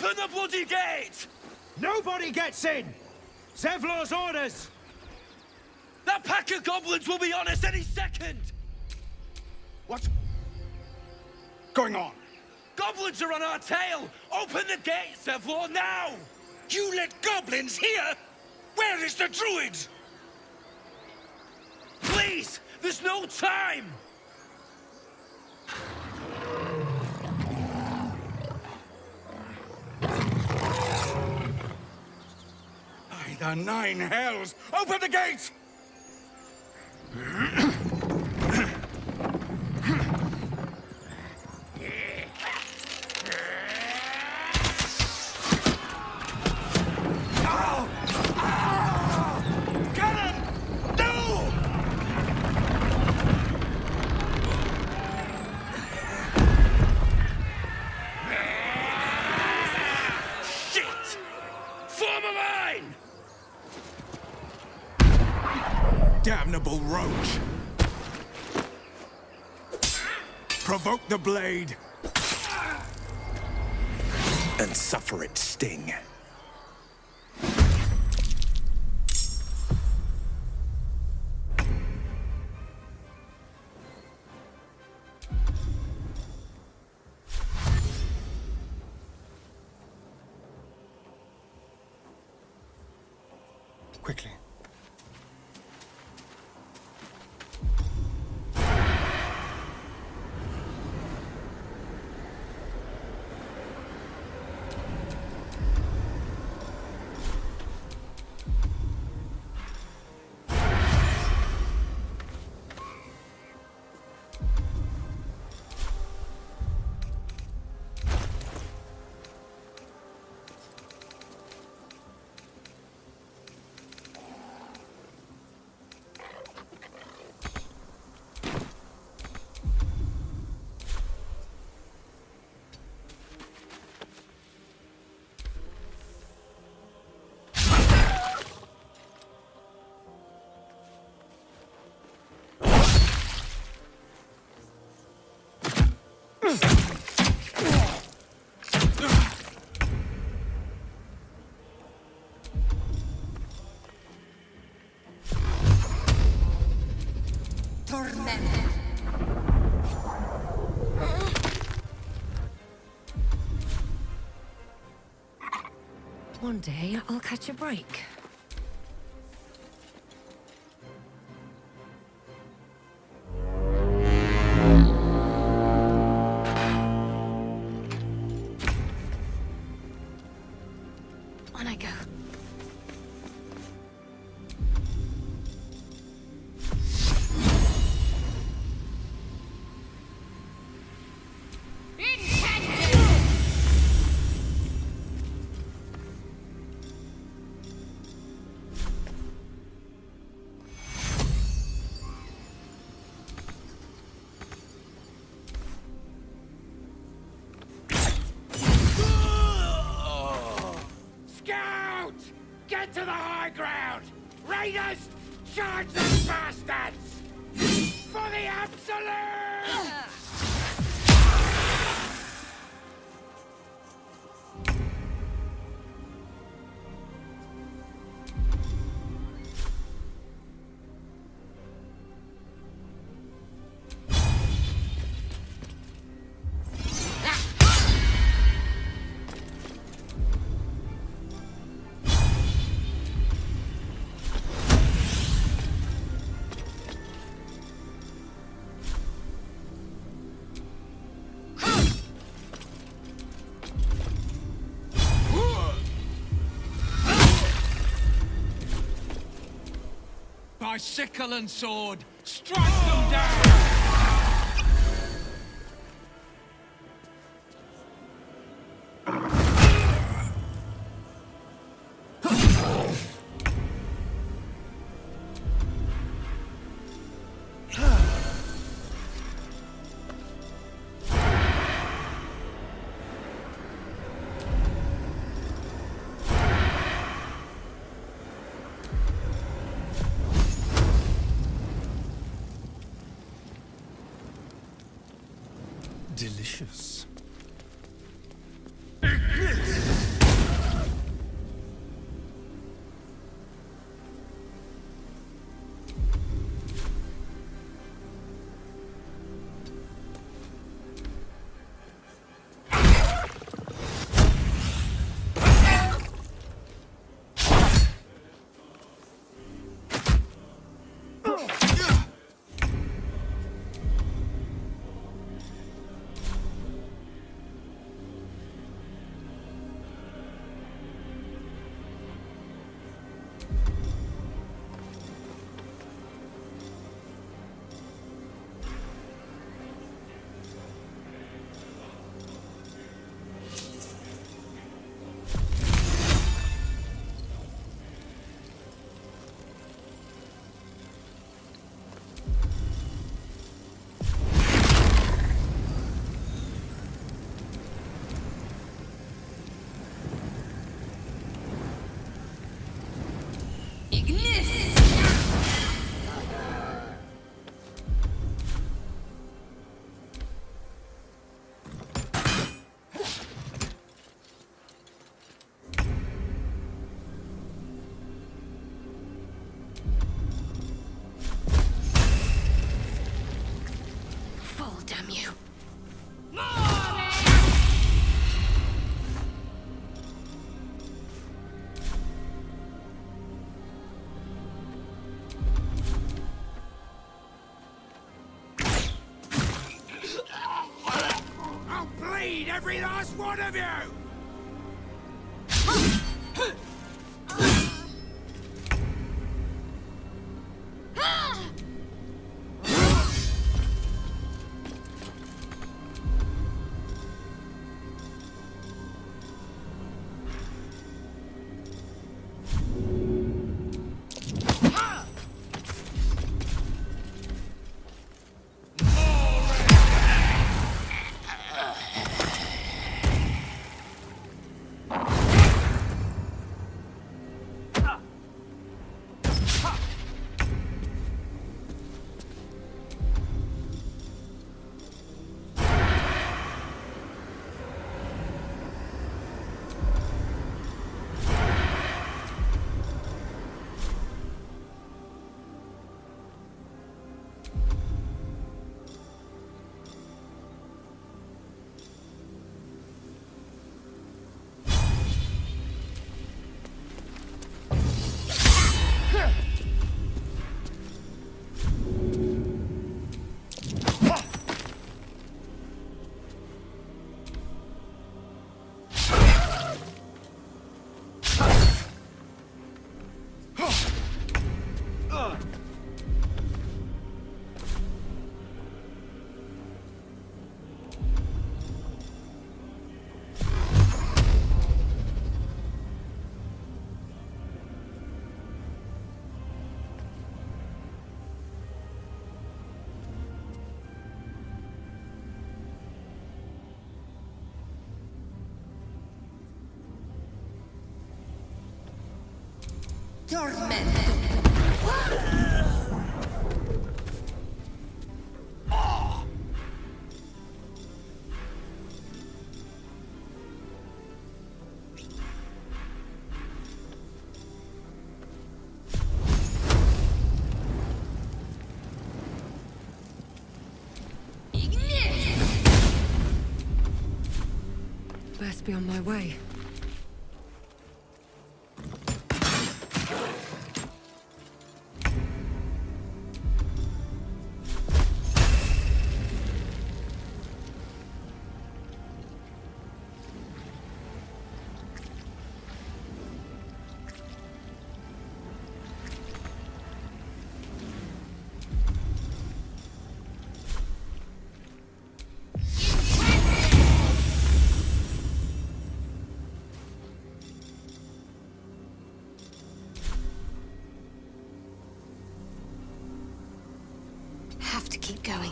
Open the bloody gate! Nobody gets in! Zevlor's orders! That pack of goblins will be on us any second! What's going on? Goblins are on our tail! Open the gate, Zevlor, now! You let goblins here? Where is the druid? Please! There's no time! By the nine hells! Open the gate! Damnable roach! Provoke the blade! And suffer its sting. Quickly. One day, I'll catch a break. On I go. Get to the high ground! Raiders, charge those bastards! For the absolute! By sickle and sword, strike them down! Delicious. every last one of you! Tormento. Best be on my way. Have to keep going.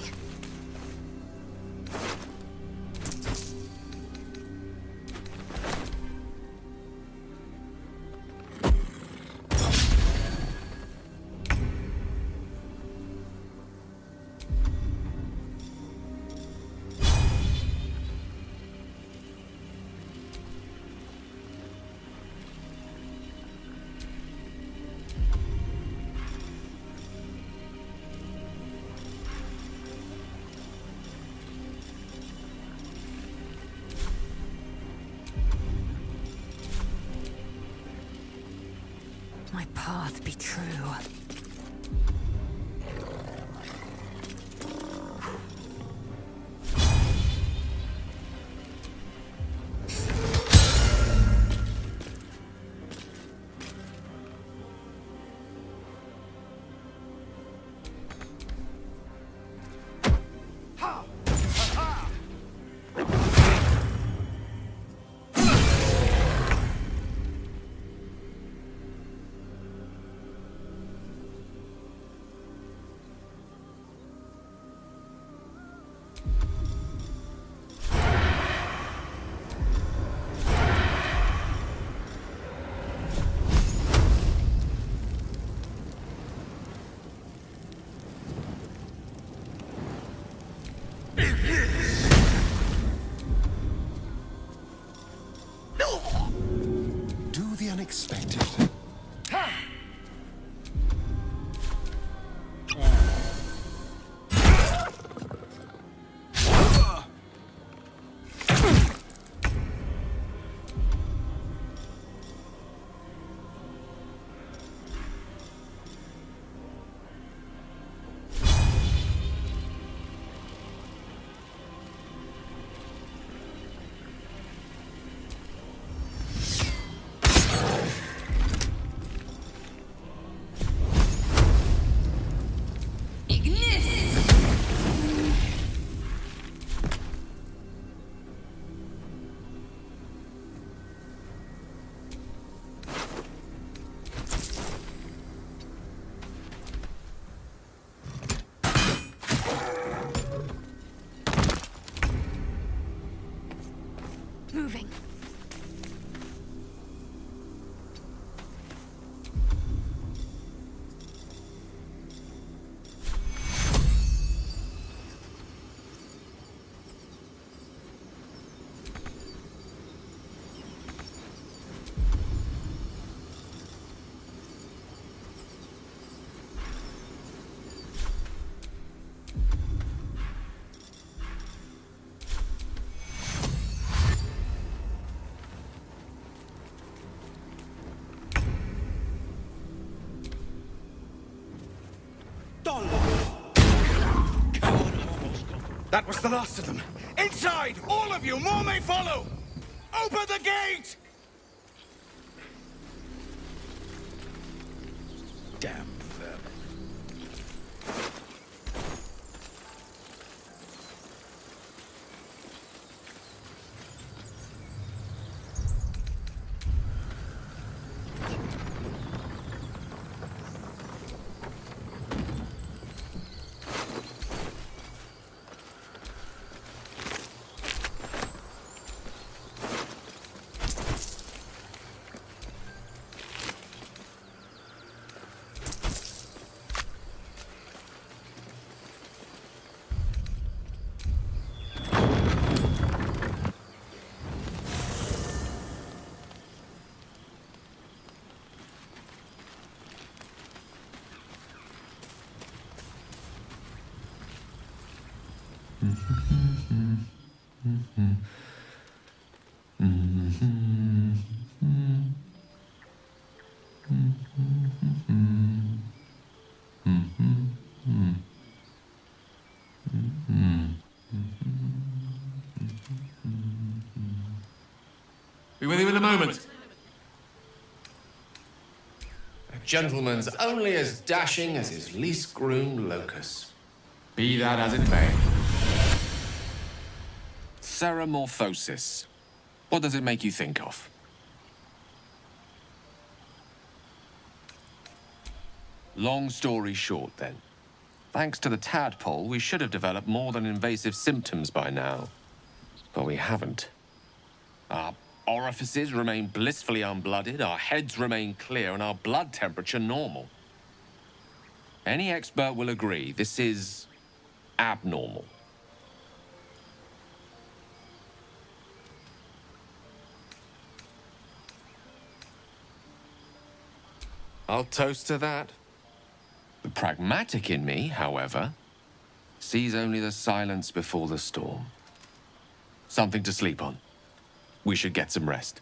My path be true. moving. That was the last of them. Inside! All of you! More may follow! Open the gate! Damn vermin. Be with you in a moment. A gentleman's only as dashing as his least groomed locus. Be that as it may. Ceramorphosis. What does it make you think of? Long story short, then. Thanks to the tadpole, we should have developed more than invasive symptoms by now. But we haven't. Our orifices remain blissfully unblooded, our heads remain clear, and our blood temperature normal. Any expert will agree this is abnormal. I'll toast to that. The pragmatic in me, however, sees only the silence before the storm. Something to sleep on. We should get some rest.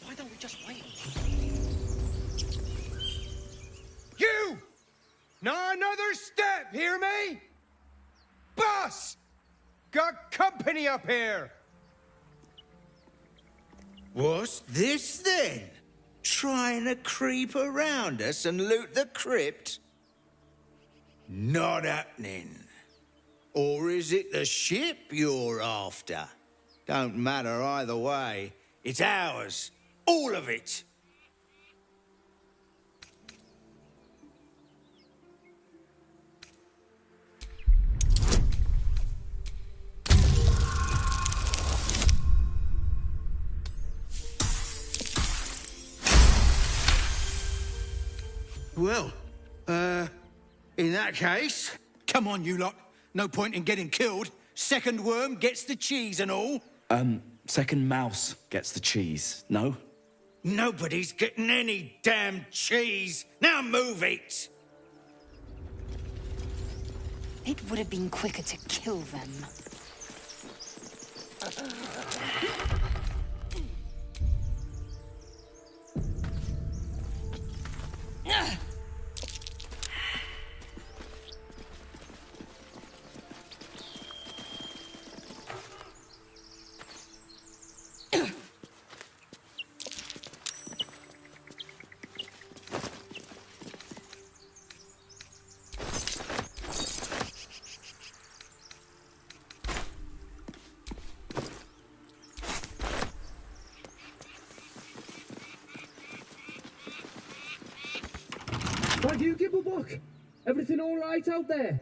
Why don't we just wait? You! Not another step, hear me? Boss! Got company up here! What's this then? Trying to creep around us and loot the crypt? Not happening. Or is it the ship you're after? Don't matter either way. It's ours. All of it. Well, in that case... Come on, you lot. No point in getting killed. Second worm gets the cheese and all. Second mouse gets the cheese, no? Nobody's getting any damn cheese. Now move it! It would have been quicker to kill them. Why do you give a book? Everything all right out there?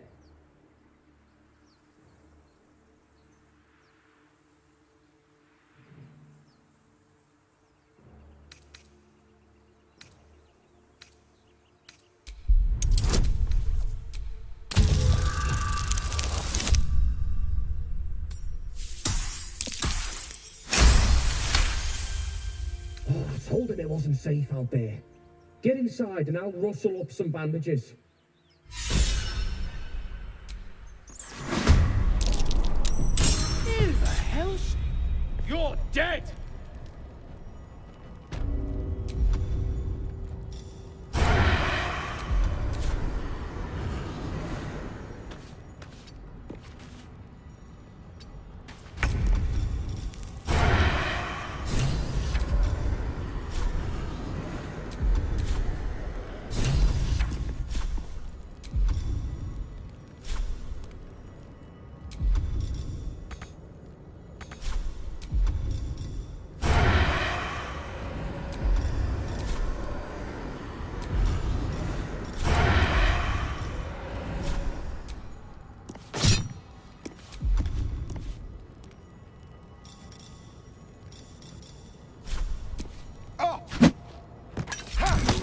Oh, I told him it wasn't safe out there. Get inside and I'll rustle up some bandages. Who the hell's... You're dead!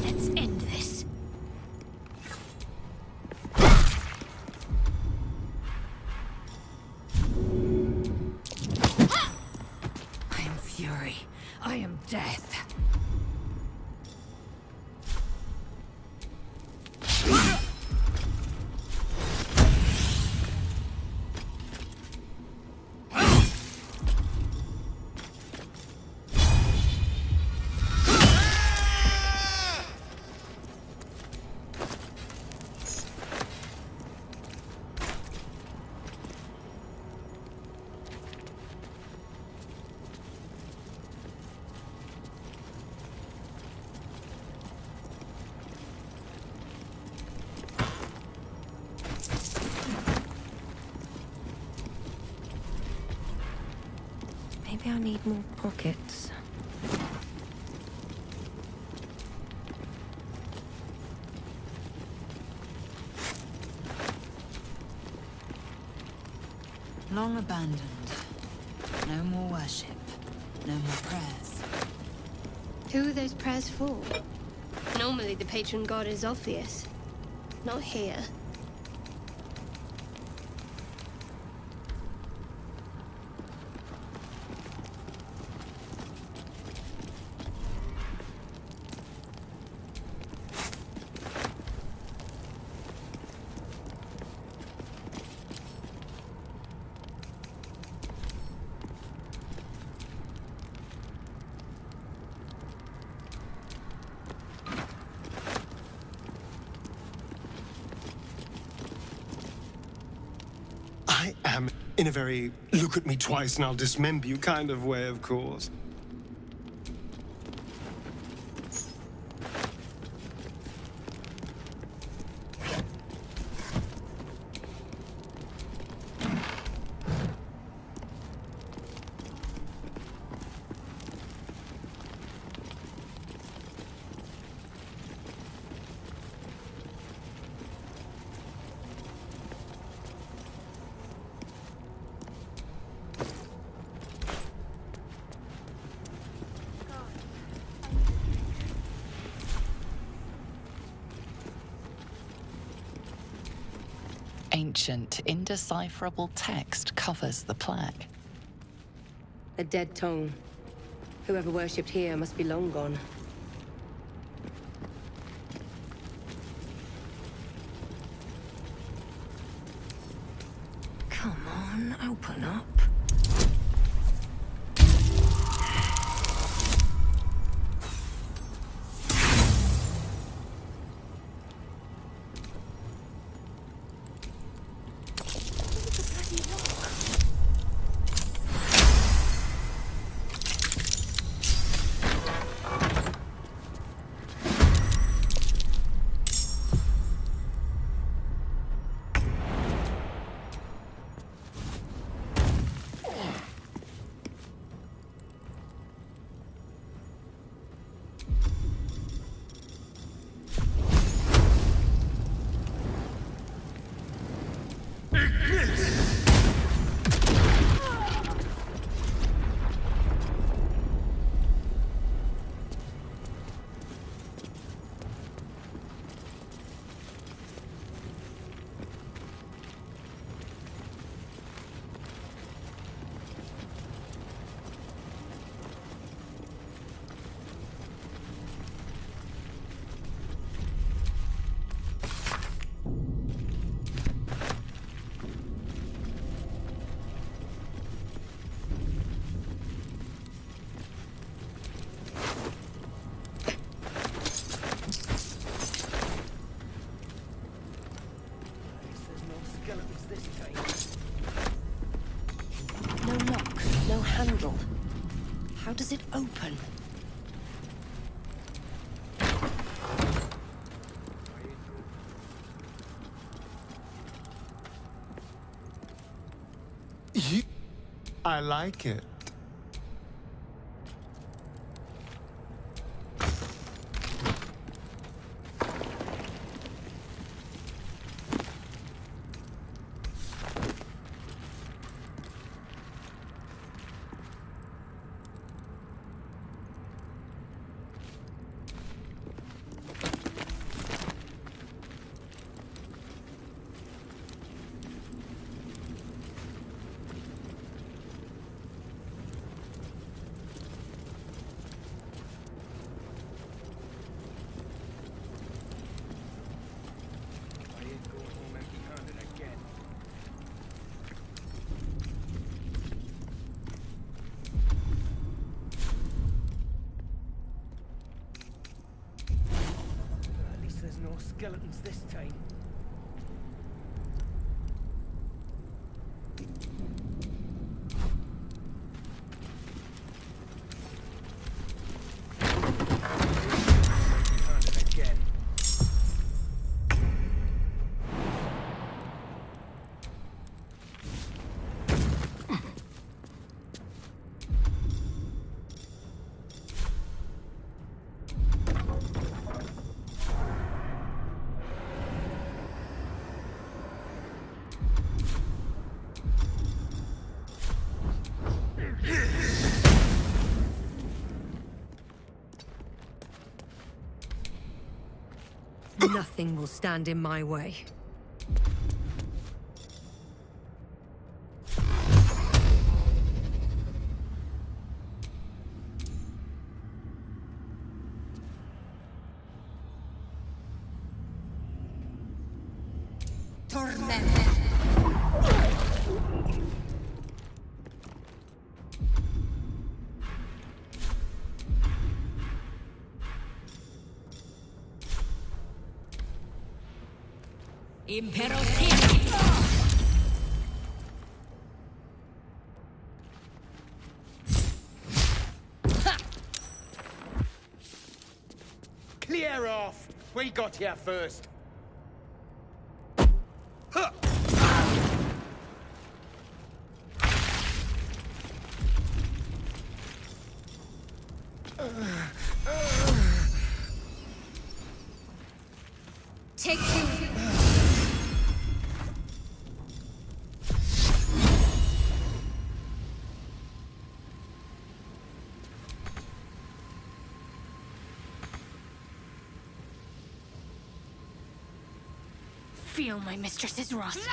Let's end this. I am fury. I am death. Maybe I need more pockets. Long abandoned. No more worship. No more prayers. Who are those prayers for? Normally the patron god is obvious. Not here. I am in a very look at me twice and I'll dismember you kind of way, of course. ancient, indecipherable text covers the plaque? A dead tongue. Whoever worshipped here must be long gone. Come on, open up. No lock, no handle. How does it open? I like it. No skeletons this time. Again. Nothing will stand in my way. Clear off! We got here first. Take two. feel my mistress's wrath.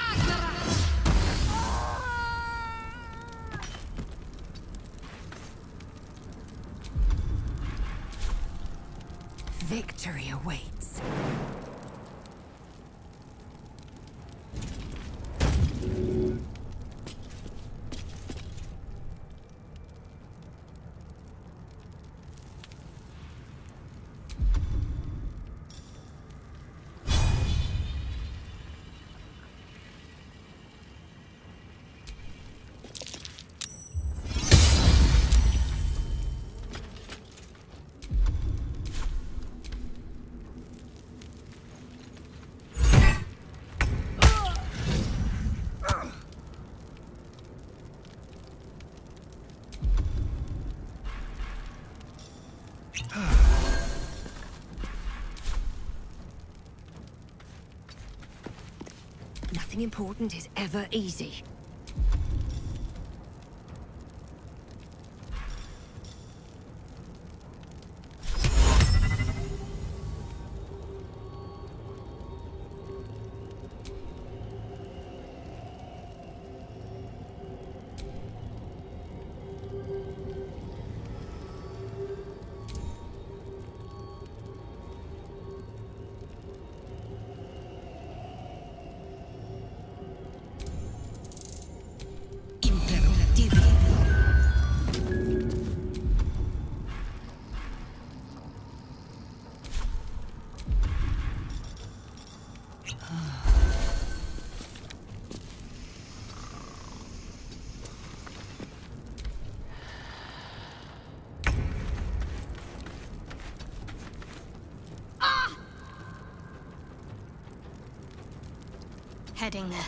Victory awaits. Nothing important is ever easy. Heading there.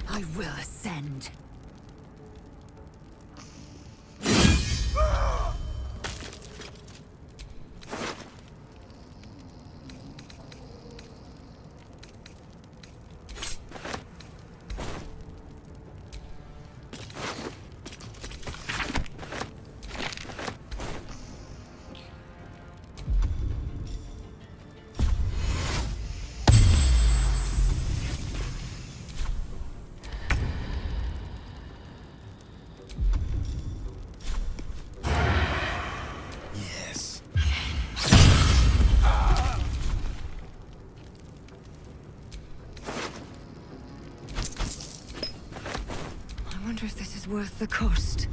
I will ascend. I wonder if this is worth the cost.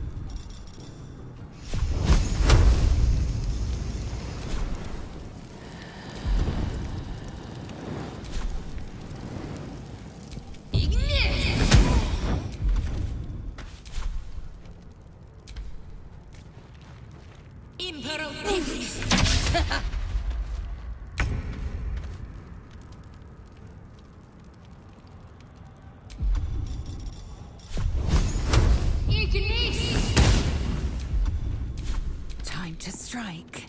Time to strike.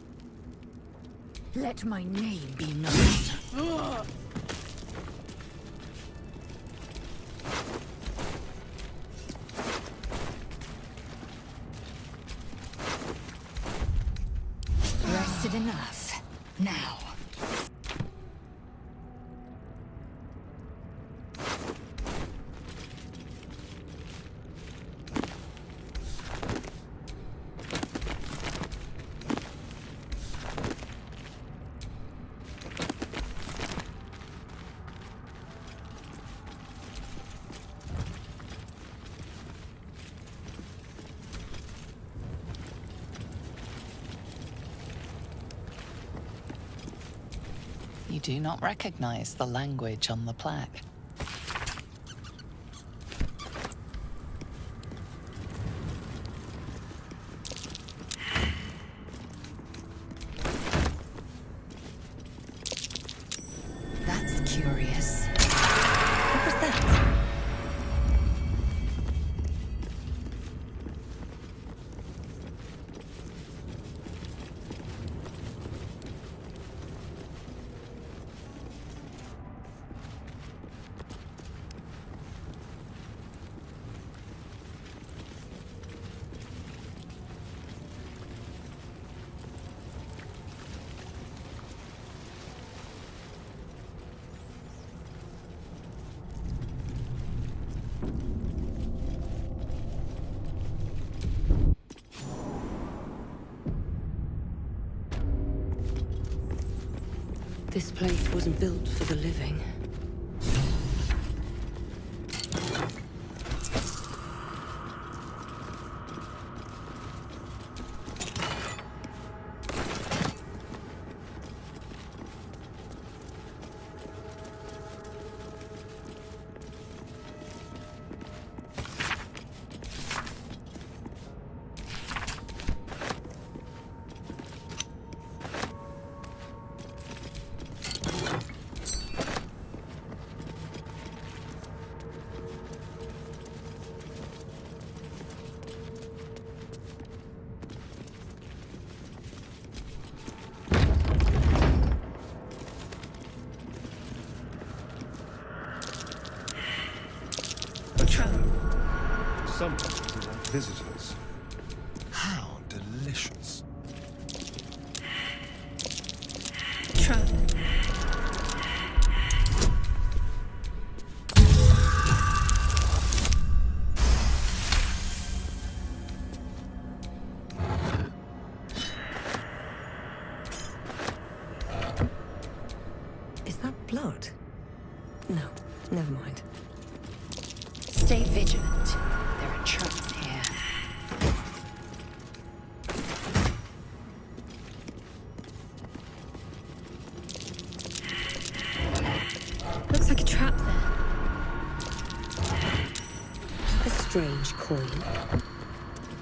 Let my name be known. Rested enough. Now. You do not recognize the language on the plaque. That's curious. What was that? This place wasn't built for the living. Some places want visitors. How delicious. Is that blood? No, never mind. Stay vigilant. There are traps here. Looks like a trap there. A strange coin.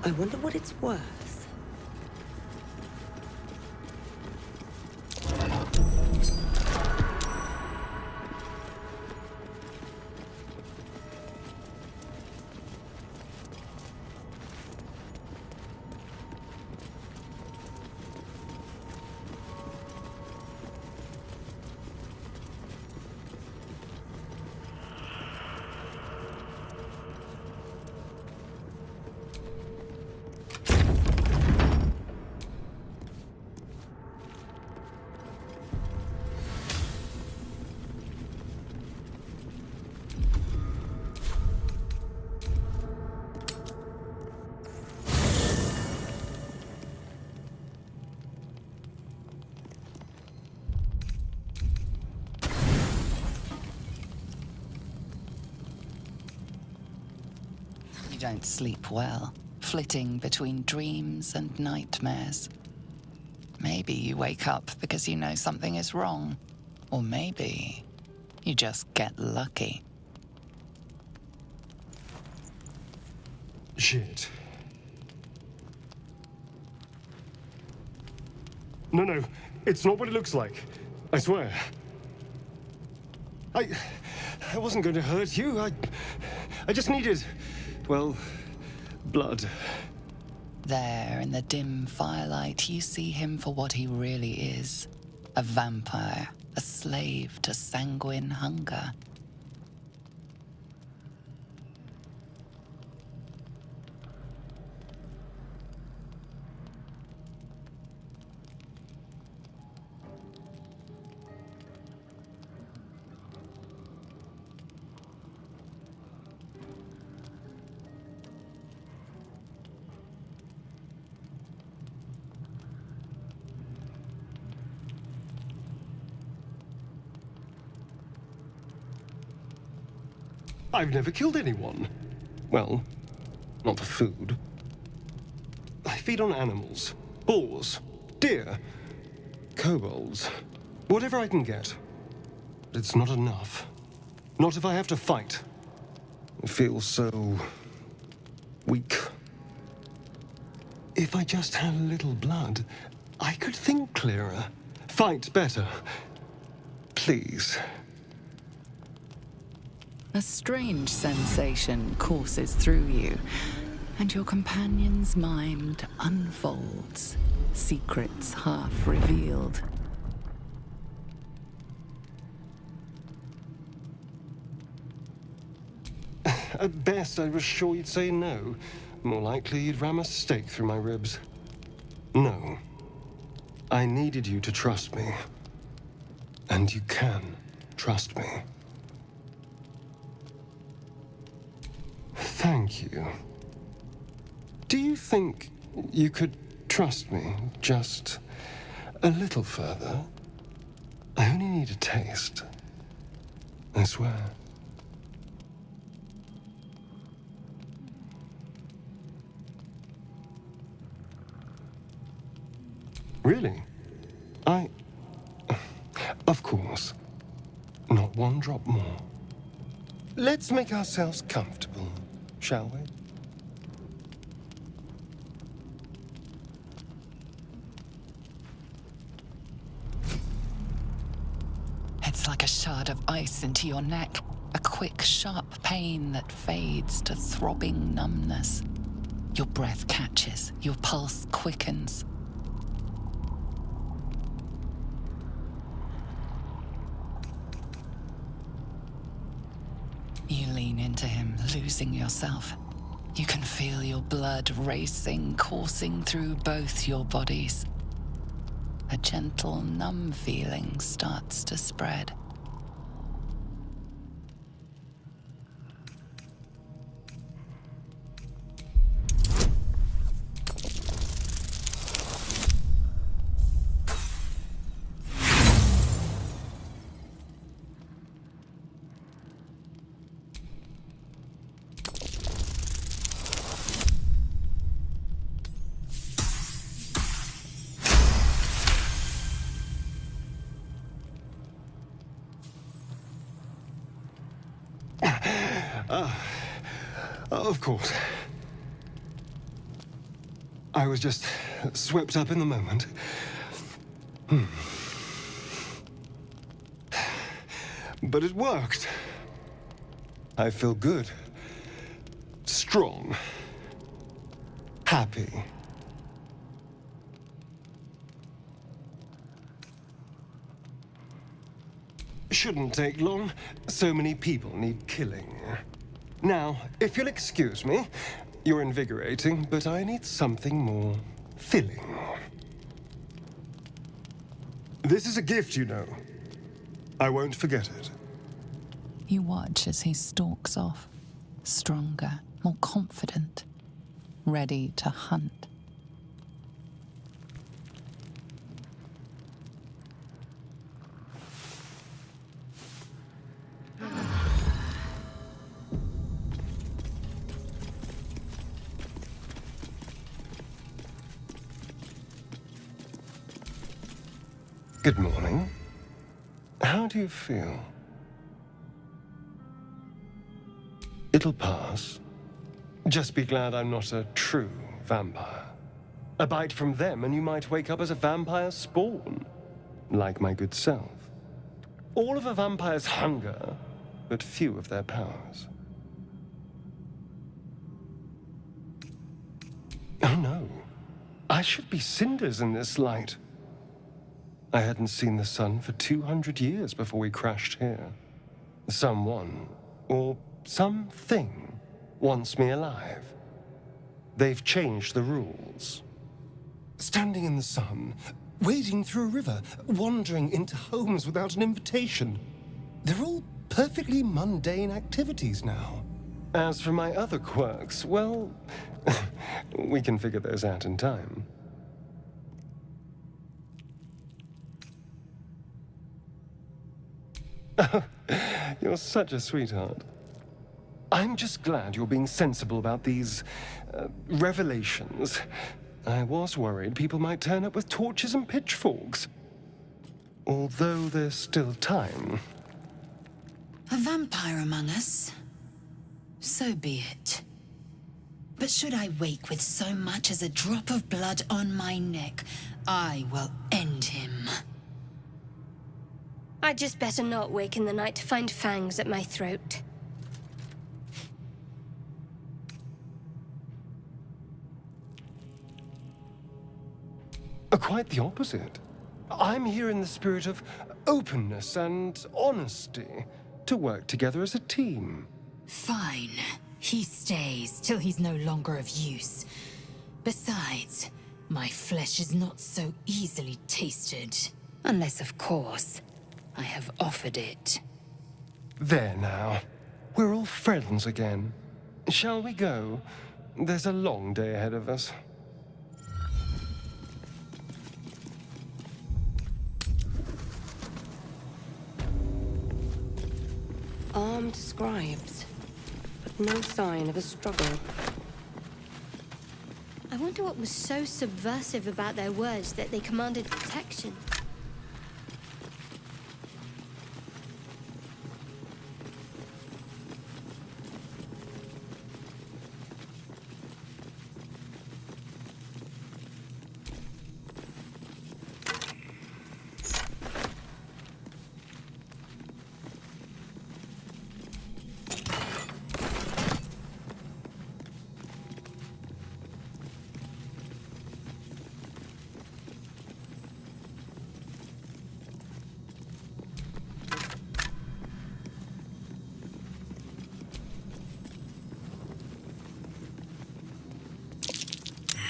I wonder what it's worth. You don't sleep well, flitting between dreams and nightmares. Maybe you wake up because you know something is wrong. Or maybe you just get lucky. Shit. No, it's not what it looks like. I swear. I wasn't going to hurt you. I just needed, well, blood. There, in the dim firelight, you see him for what he really is. A vampire, a slave to sanguine hunger. I've never killed anyone. Well, not for food. I feed on animals. Boars. Deer. Kobolds. Whatever I can get. But it's not enough. Not if I have to fight. I feel so... weak. If I just had a little blood, I could think clearer. Fight better. Please. A strange sensation courses through you, and your companion's mind unfolds, secrets half revealed. At best, I was sure you'd say no. More likely, you'd ram a stake through my ribs. No. I needed you to trust me. And you can trust me. Thank you. Do you think you could trust me just a little further? I only need a taste. I swear. Really? Of course. Not one drop more. Let's make ourselves comfortable, shall we? It's like a shard of ice into your neck. A quick, sharp pain that fades to throbbing numbness. Your breath catches, your pulse quickens. You lean into him, losing yourself. You can feel your blood racing, coursing through both your bodies. A gentle, numb feeling starts to spread. Of course. I was just swept up in the moment. But it worked. I feel good. Strong. Happy. Shouldn't take long. So many people need killing. Now, if you'll excuse me, you're invigorating, but I need something more filling. This is a gift, you know. I won't forget it. You watch as he stalks off, stronger, more confident, ready to hunt. Good morning. How do you feel? It'll pass. Just be glad I'm not a true vampire. A bite from them and you might wake up as a vampire spawn, like my good self. All of a vampire's hunger, but few of their powers. Oh no, I should be cinders in this light. I hadn't seen the sun for 200 years before we crashed here. Someone, or something, wants me alive. They've changed the rules. Standing in the sun, wading through a river, wandering into homes without an invitation. They're all perfectly mundane activities now. As for my other quirks, well, we can figure those out in time. Oh, you're such a sweetheart. I'm just glad you're being sensible about these revelations. I was worried people might turn up with torches and pitchforks. Although there's still time. A vampire among us? So be it. But should I wake with so much as a drop of blood on my neck, I will end him. I'd just better not wake in the night to find fangs at my throat. Quite the opposite. I'm here in the spirit of openness and honesty to work together as a team. Fine. He stays till he's no longer of use. Besides, my flesh is not so easily tasted. Unless, of course, I have offered it. There now. We're all friends again. Shall we go? There's a long day ahead of us. Armed scribes, but no sign of a struggle. I wonder what was so subversive about their words that they commanded protection.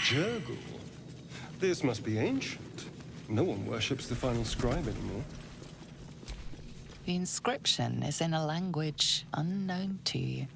Jurgle? This must be ancient. No one worships the final scribe anymore. The inscription is in a language unknown to you.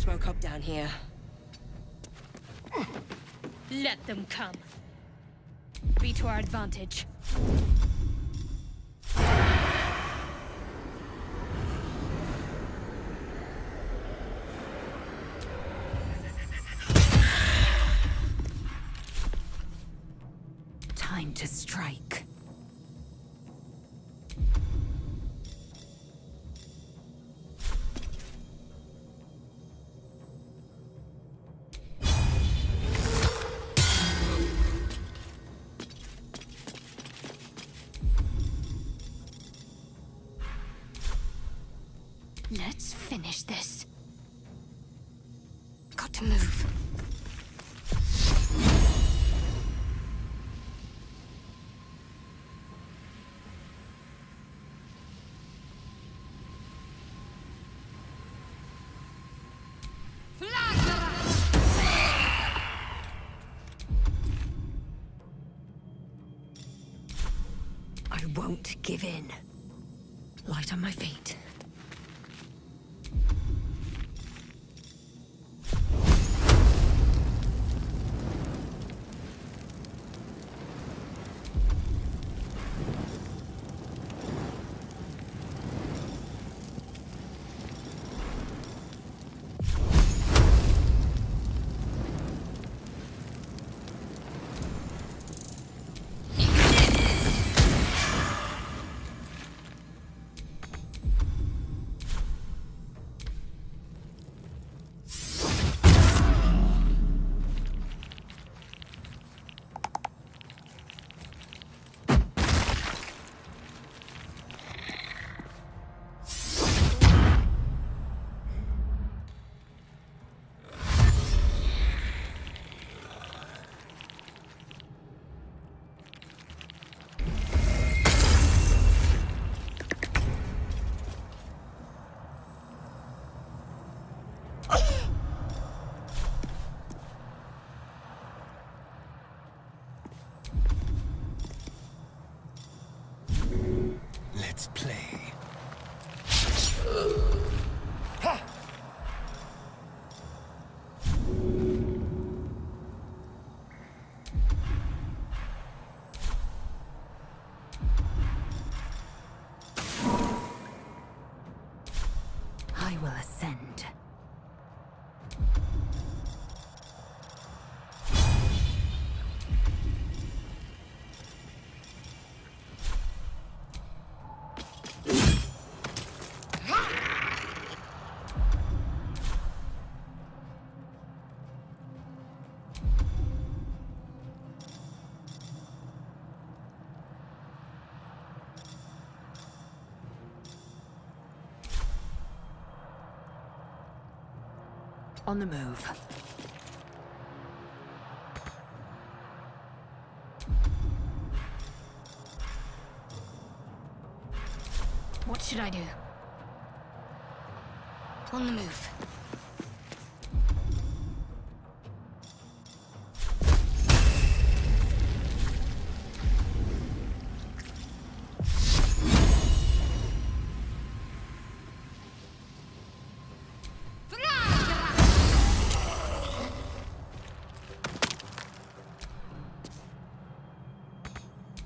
Woke up down here. Let them come. Be to our advantage. Time to strike. Let's finish this. Got to move. I won't give in. Light on my feet. Let's play. I will ascend. On the move. What should I do? On the move.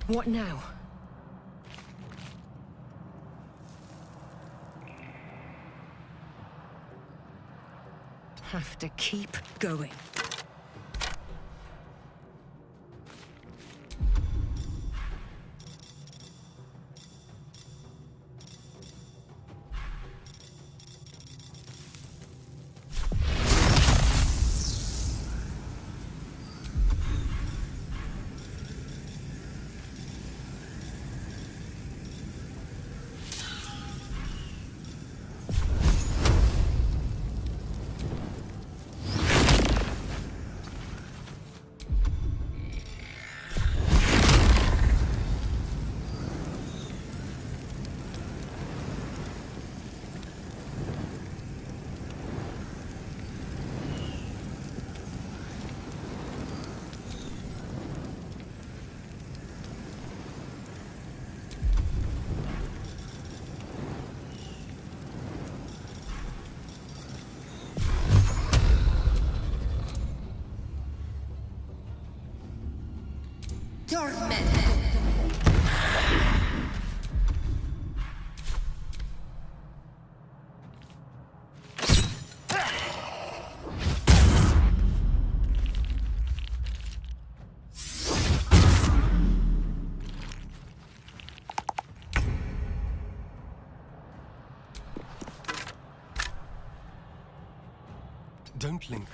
What now? Have to keep going. Don't linger.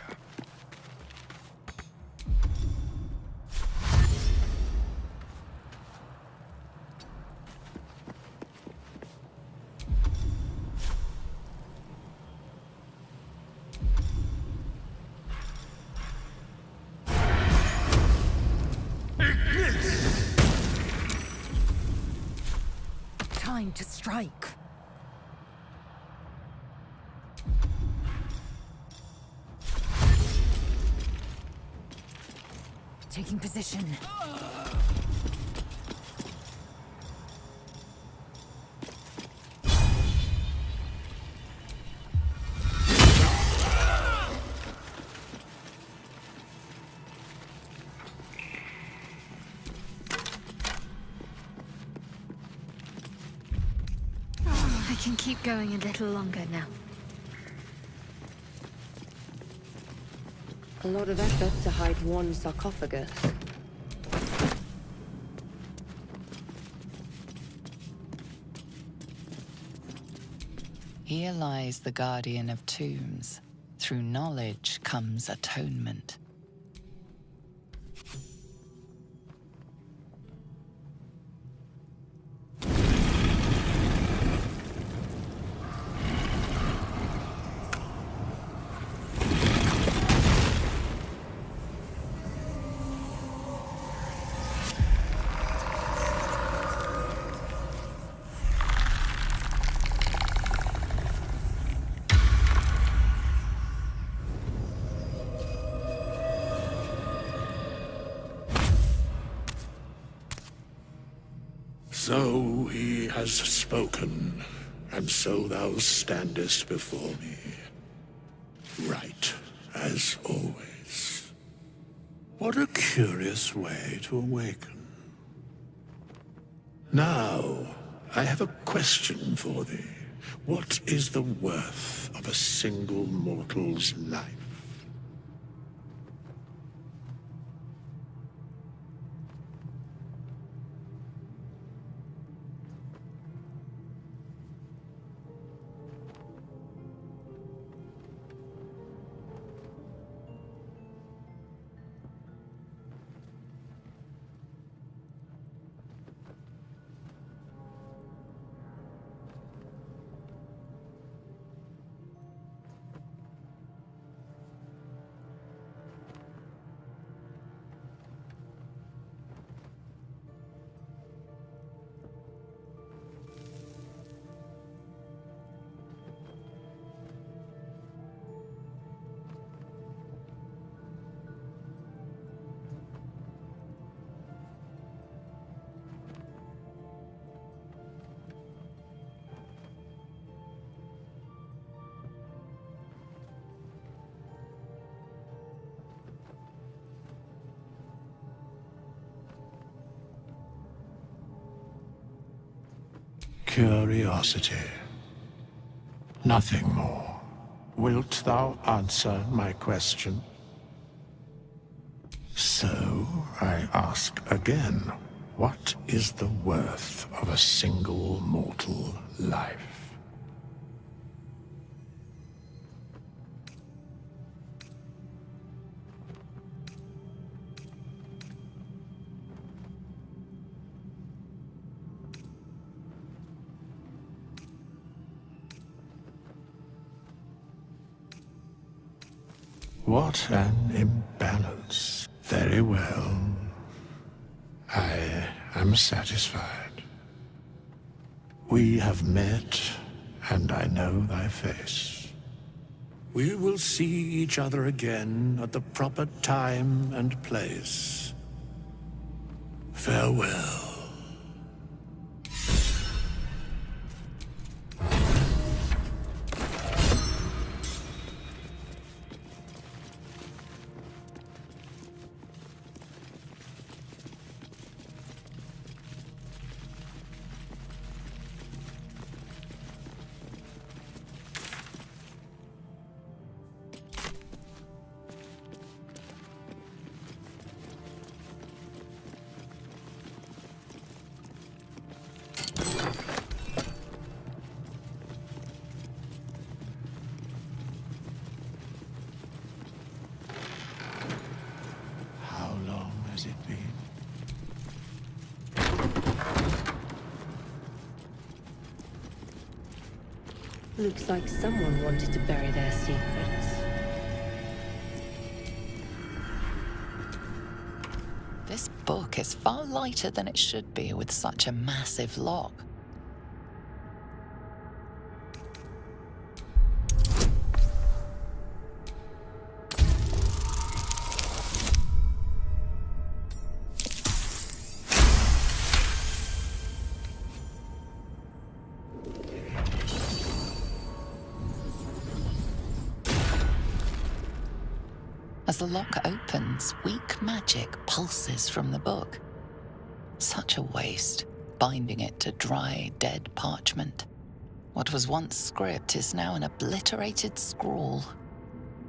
Time to strike. Taking position. I can keep going a little longer now. A lot of effort to hide one sarcophagus. Here lies the guardian of tombs. Through knowledge comes atonement. So he has spoken, and so thou standest before me. Right, as always. What a curious way to awaken. Now, I have a question for thee. What is the worth of a single mortal's life? curiosity. Nothing more. Wilt thou answer my question? So, I ask again, what is the worth of a single mortal life? What an imbalance. Very well. I am satisfied. We have met, and I know thy face. We will see each other again at the proper time and place. Farewell. Looks like someone wanted to bury their secrets. This book is far lighter than it should be with such a massive lock. As the lock opens, weak magic pulses from the book. Such a waste, binding it to dry, dead parchment. What was once script is now an obliterated scrawl.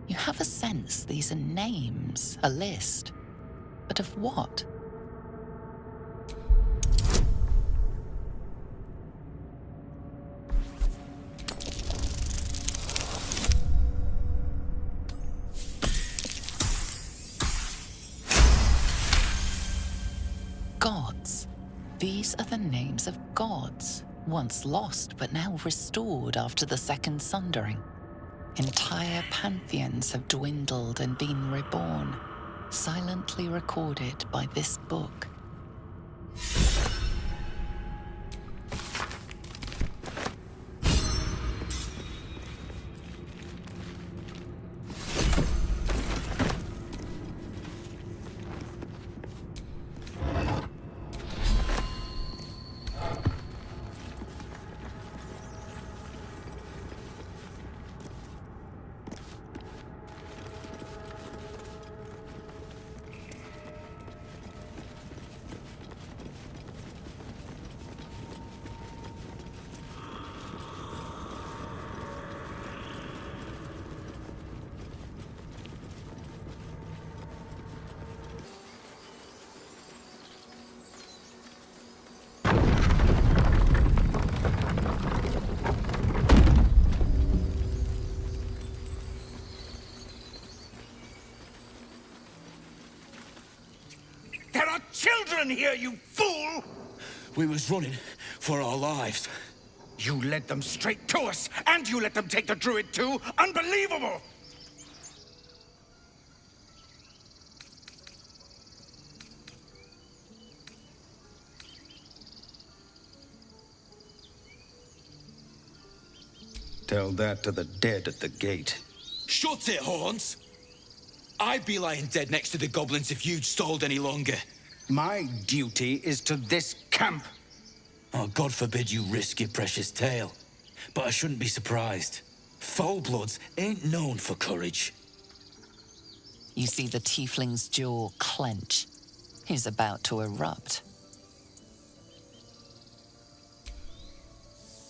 You have a sense these are names, a list. But of what? Gods. These are the names of gods, once lost but now restored after the Second Sundering. Entire pantheons have dwindled and been reborn, silently recorded by this book. There are children here, you fool! We was running for our lives. You led them straight to us, and you let them take the druid too? Unbelievable! Tell that to the dead at the gate. Shut it, Horns! I'd be lying dead next to the goblins if you'd stalled any longer. My duty is to this camp. Oh, God forbid you risk your precious tail. But I shouldn't be surprised. Foulbloods ain't known for courage. You see the tiefling's jaw clench. He's about to erupt.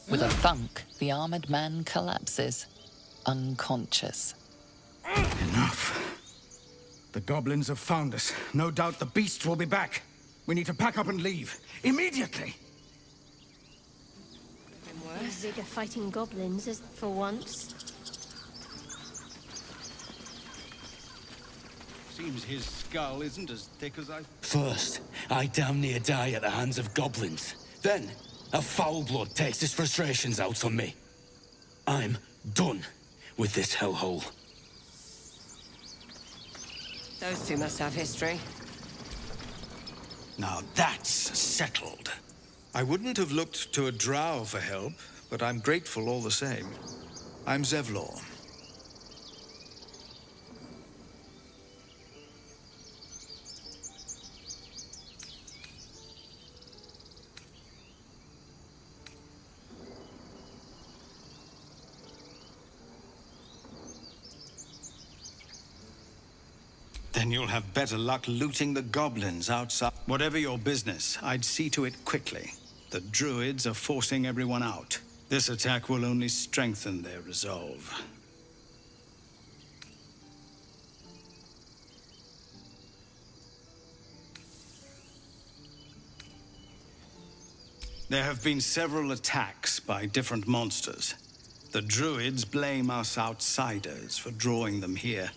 With a thunk, the armored man collapses, unconscious. Enough. The goblins have found us. No doubt the beasts will be back. We need to pack up and leave. Immediately! Bigger fighting goblins as for once. Seems his skull isn't as thick as I... First, I damn near die at the hands of goblins. Then, a foul blood takes his frustrations out on me. I'm done with this hellhole. Those two must have history. Now that's settled. I wouldn't have looked to a drow for help, but I'm grateful all the same. I'm Zevlor. Then you'll have better luck looting the goblins outside. Whatever your business, I'd see to it quickly. The druids are forcing everyone out. This attack will only strengthen their resolve. There have been several attacks by different monsters. The druids blame us outsiders for drawing them here.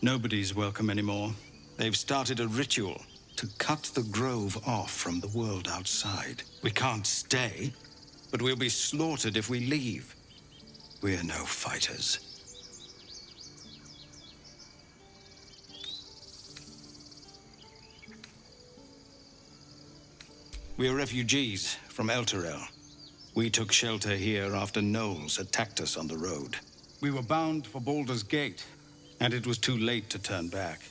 Nobody's welcome anymore. They've started a ritual to cut the grove off from the world outside. We can't stay, but we'll be slaughtered if we leave. We're no fighters. We're refugees from Elturel. We took shelter here after gnolls attacked us on the road. We were bound for Baldur's Gate, and it was too late to turn back.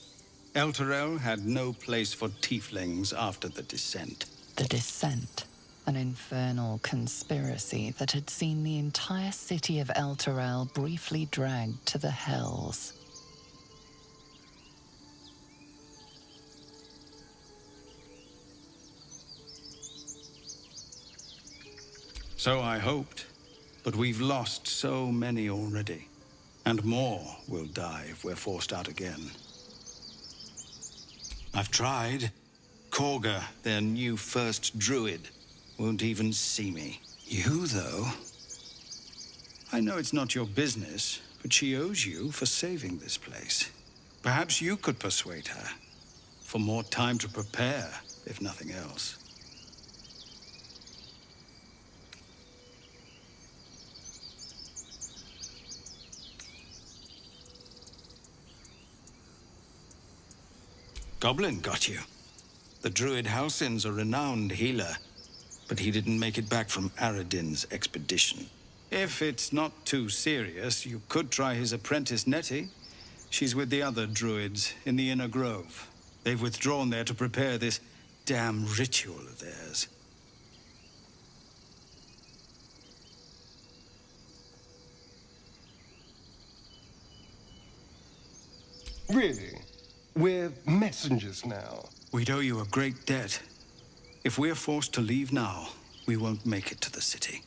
Elturel had no place for tieflings after the Descent. The Descent, an infernal conspiracy that had seen the entire city of Elturel briefly dragged to the Hells. So I hoped, but we've lost so many already. And more will die if we're forced out again. I've tried. Korga, their new first druid, won't even see me. You, though? I know it's not your business, but she owes you for saving this place. Perhaps you could persuade her. For more time to prepare, if nothing else. Goblin got you. The druid Halsin's a renowned healer, but he didn't make it back from Aradin's expedition. If it's not too serious, you could try his apprentice Nettie. She's with the other druids in the Inner Grove. They've withdrawn there to prepare this damn ritual of theirs. Really? We're messengers now. We'd owe you a great debt. If we're forced to leave now, we won't make it to the city.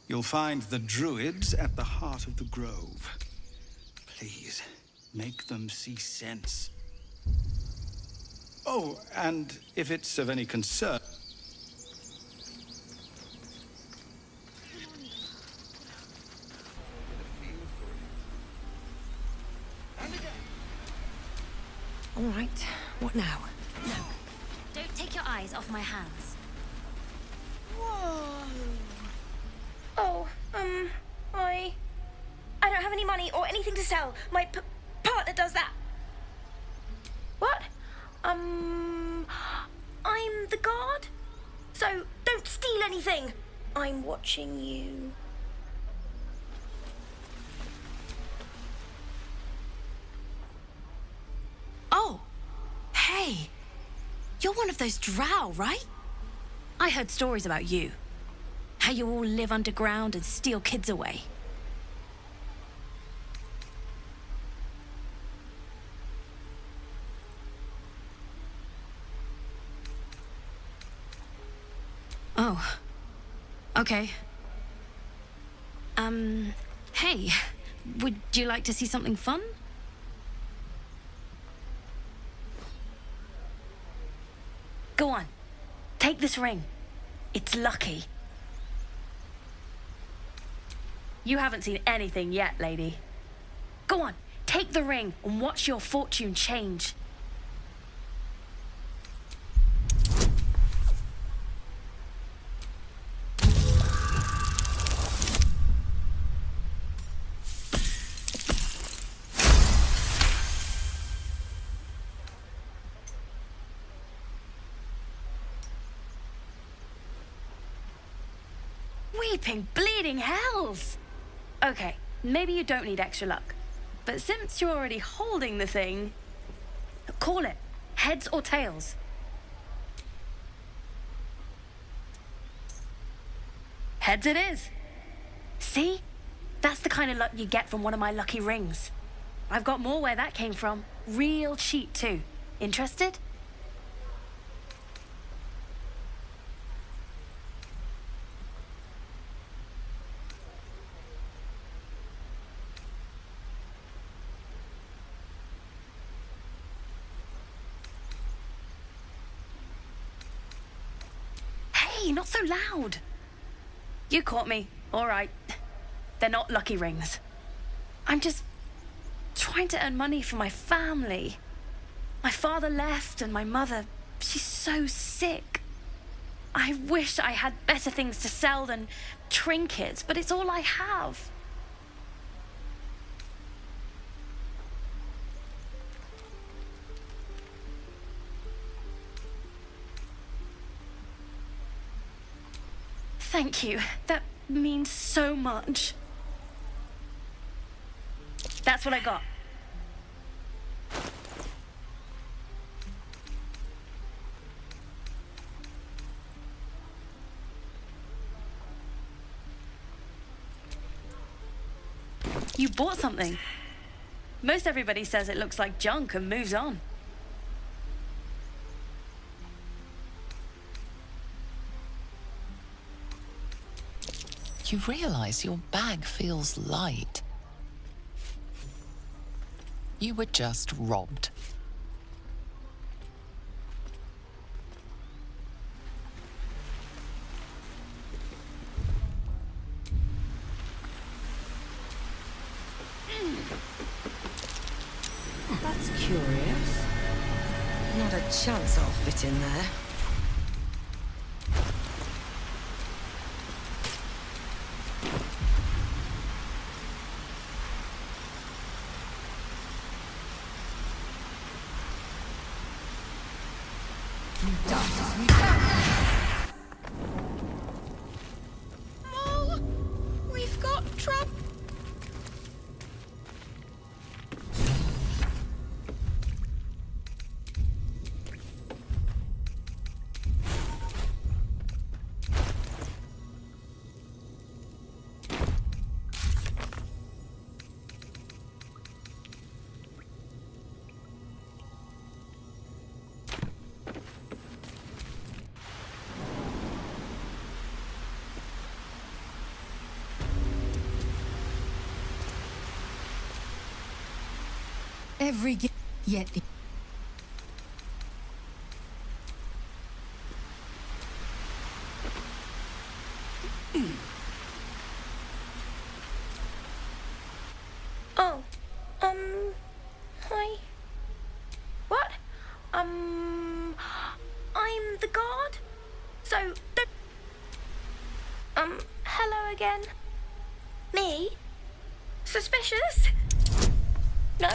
You'll find the druids at the heart of the grove. Please, make them see sense. Oh, and if it's of any concern... All right, what now? No, don't take your eyes off my hands. Whoa. Oh, I don't have any money or anything to sell. My partner does that. What? I'm the guard. So don't steal anything. I'm watching you. Oh, hey. You're one of those drow, right? I heard stories about you. How you all live underground and steal kids away. Oh. Okay. Hey, would you like to see something fun? Go on, take this ring. It's lucky. You haven't seen anything yet, lady. Go on, take the ring and watch your fortune change. Weeping, bleeding hells! Okay, maybe you don't need extra luck. But since you're already holding the thing, call it. Heads or tails. Heads it is. See? That's the kind of luck you get from one of my lucky rings. I've got more where that came from. Real cheap too. Interested? Hey, not so loud. You caught me. All right. They're not lucky rings. I'm just trying to earn money for my family. My father left and my mother, she's so sick. I wish I had better things to sell than trinkets, but it's all I have. Thank you. That means so much. That's what I got. You bought something. Most everybody says it looks like junk and moves on. You realize your bag feels light. You were just robbed. That's curious. Not a chance I'll fit in there. Mole! We've got trouble. Yet the Oh, hi. What? I'm the guard? So, hello again. Me? Suspicious? No?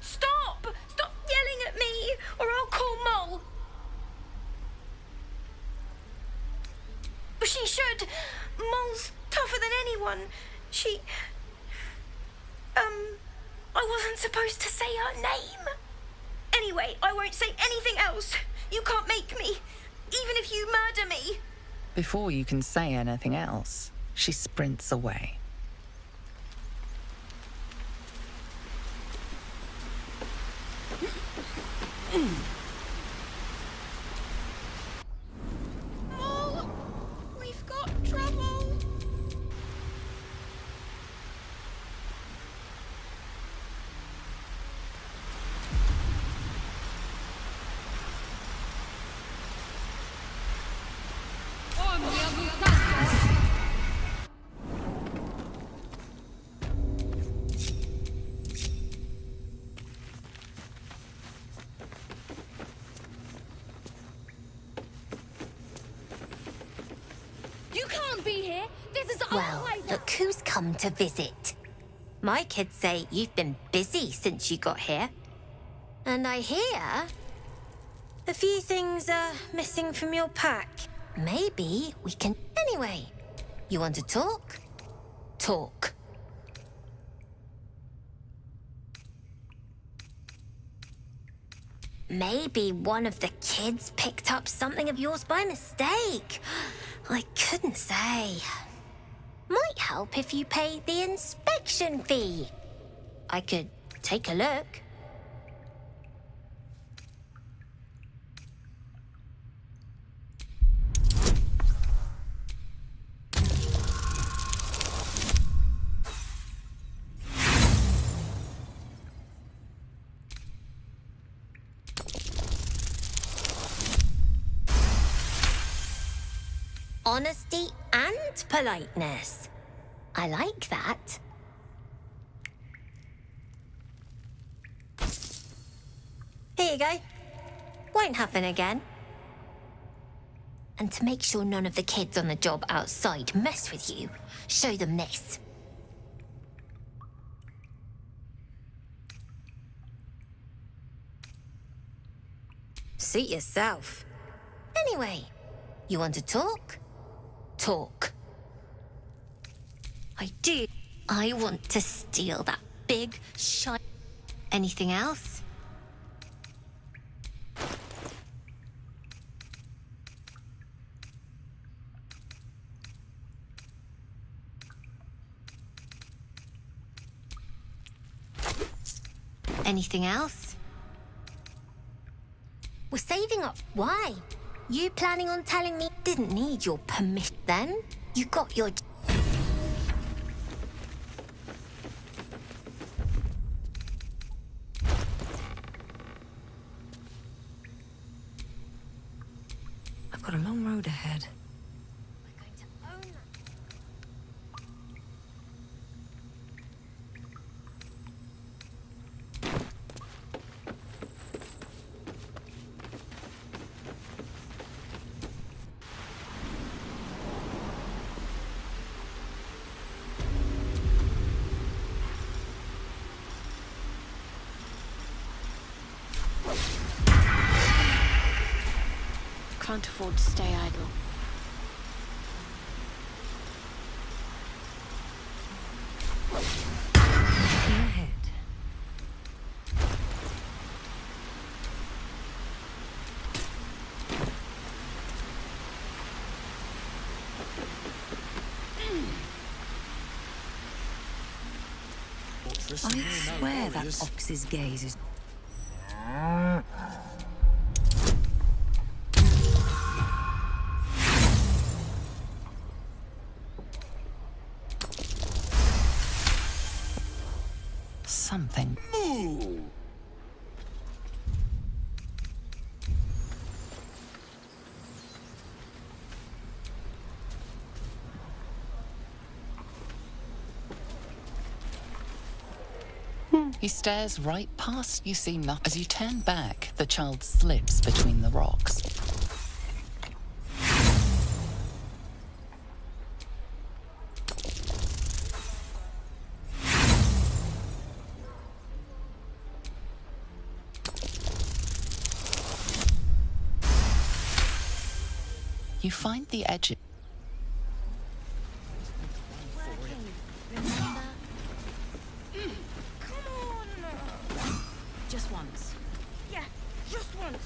Stop! Stop yelling at me, or I'll call Mole. She should. Mole's tougher than anyone. I wasn't supposed to say her name. Anyway, I won't say anything else. You can't make me, even if you murder me. Before you can say anything else, she sprints away. Mole! We've got trouble! You can't be here. This is our Well, hideout. look who's come to visit. My kids say you've been busy since you got here. And I hear A few things are missing from your pack. maybe we can... Anyway, you want to talk? Talk. Maybe one of the kids picked up something of yours by mistake. I couldn't say. Might help if you pay the inspection fee. I could take a look. Honesty and politeness. I like that. Here you go. Won't happen again. And to make sure none of the kids on the job outside mess with you, show them this. Suit yourself. Anyway, you want to talk? Talk. I do. I want to steal that big shiny... Anything else? Anything else? We're saving up. Why? You planning on telling me didn't need your permission then? You got your... I've got a long road ahead. Can't afford to stay idle. Ahead. I swear that ox's gaze is... Something. Moo! He stares right past. You see nothing. As you turn back, the child slips between the rocks. You find the edge. Just once. Yeah, just once.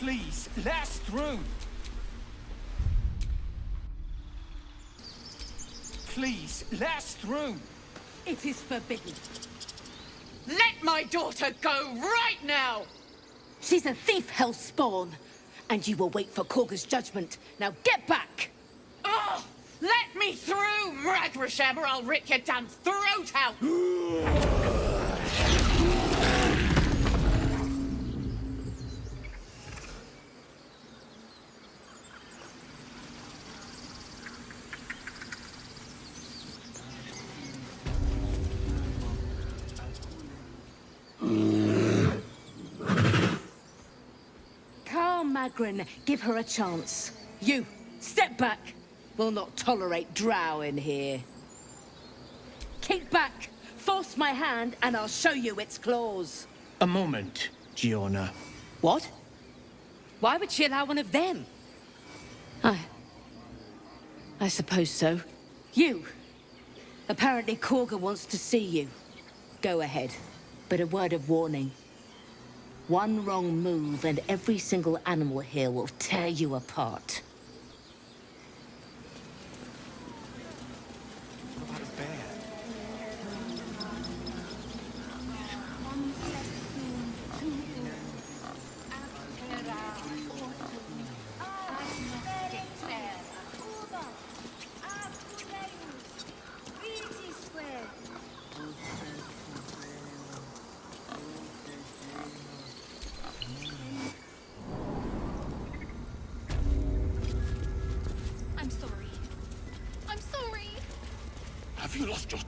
Please, let us through. Please, let us through. It is forbidden. Let my daughter go right now! She's a thief, hellspawn, and you will wait for Korga's judgment. Now get back! Oh, let me through, Mragrasham, or I'll rip your damn throat out! Magrin, give her a chance. You, step back. We'll not tolerate drow in here. Kick back, force my hand, and I'll show you its claws. A moment, Giona. What? Why would she allow one of them? I suppose so. You. Apparently Korga wants to see you. Go ahead, but a word of warning. One wrong move and every single animal here will tear you apart. What about a bear? I'm sorry. I'm sorry. Have you lost your...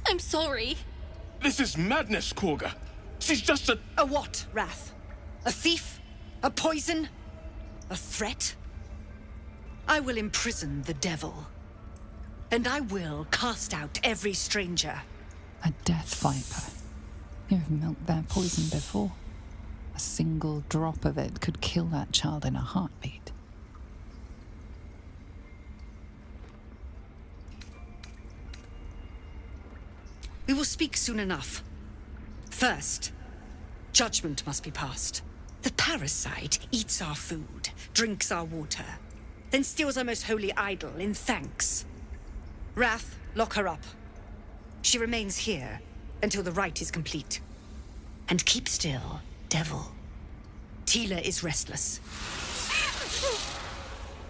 I'm sorry. This is madness, Korga. She's just a... A what, Wrath? A thief? A poison? A threat? I will imprison the devil. And I will cast out every stranger. A death viper. You've milked their poison before. A single drop of it could kill that child in a heartbeat. We will speak soon enough. First, judgment must be passed. The parasite eats our food, drinks our water, then steals our most holy idol in thanks. Wrath, lock her up. She remains here until the rite is complete. And keep still, devil. Tila is restless.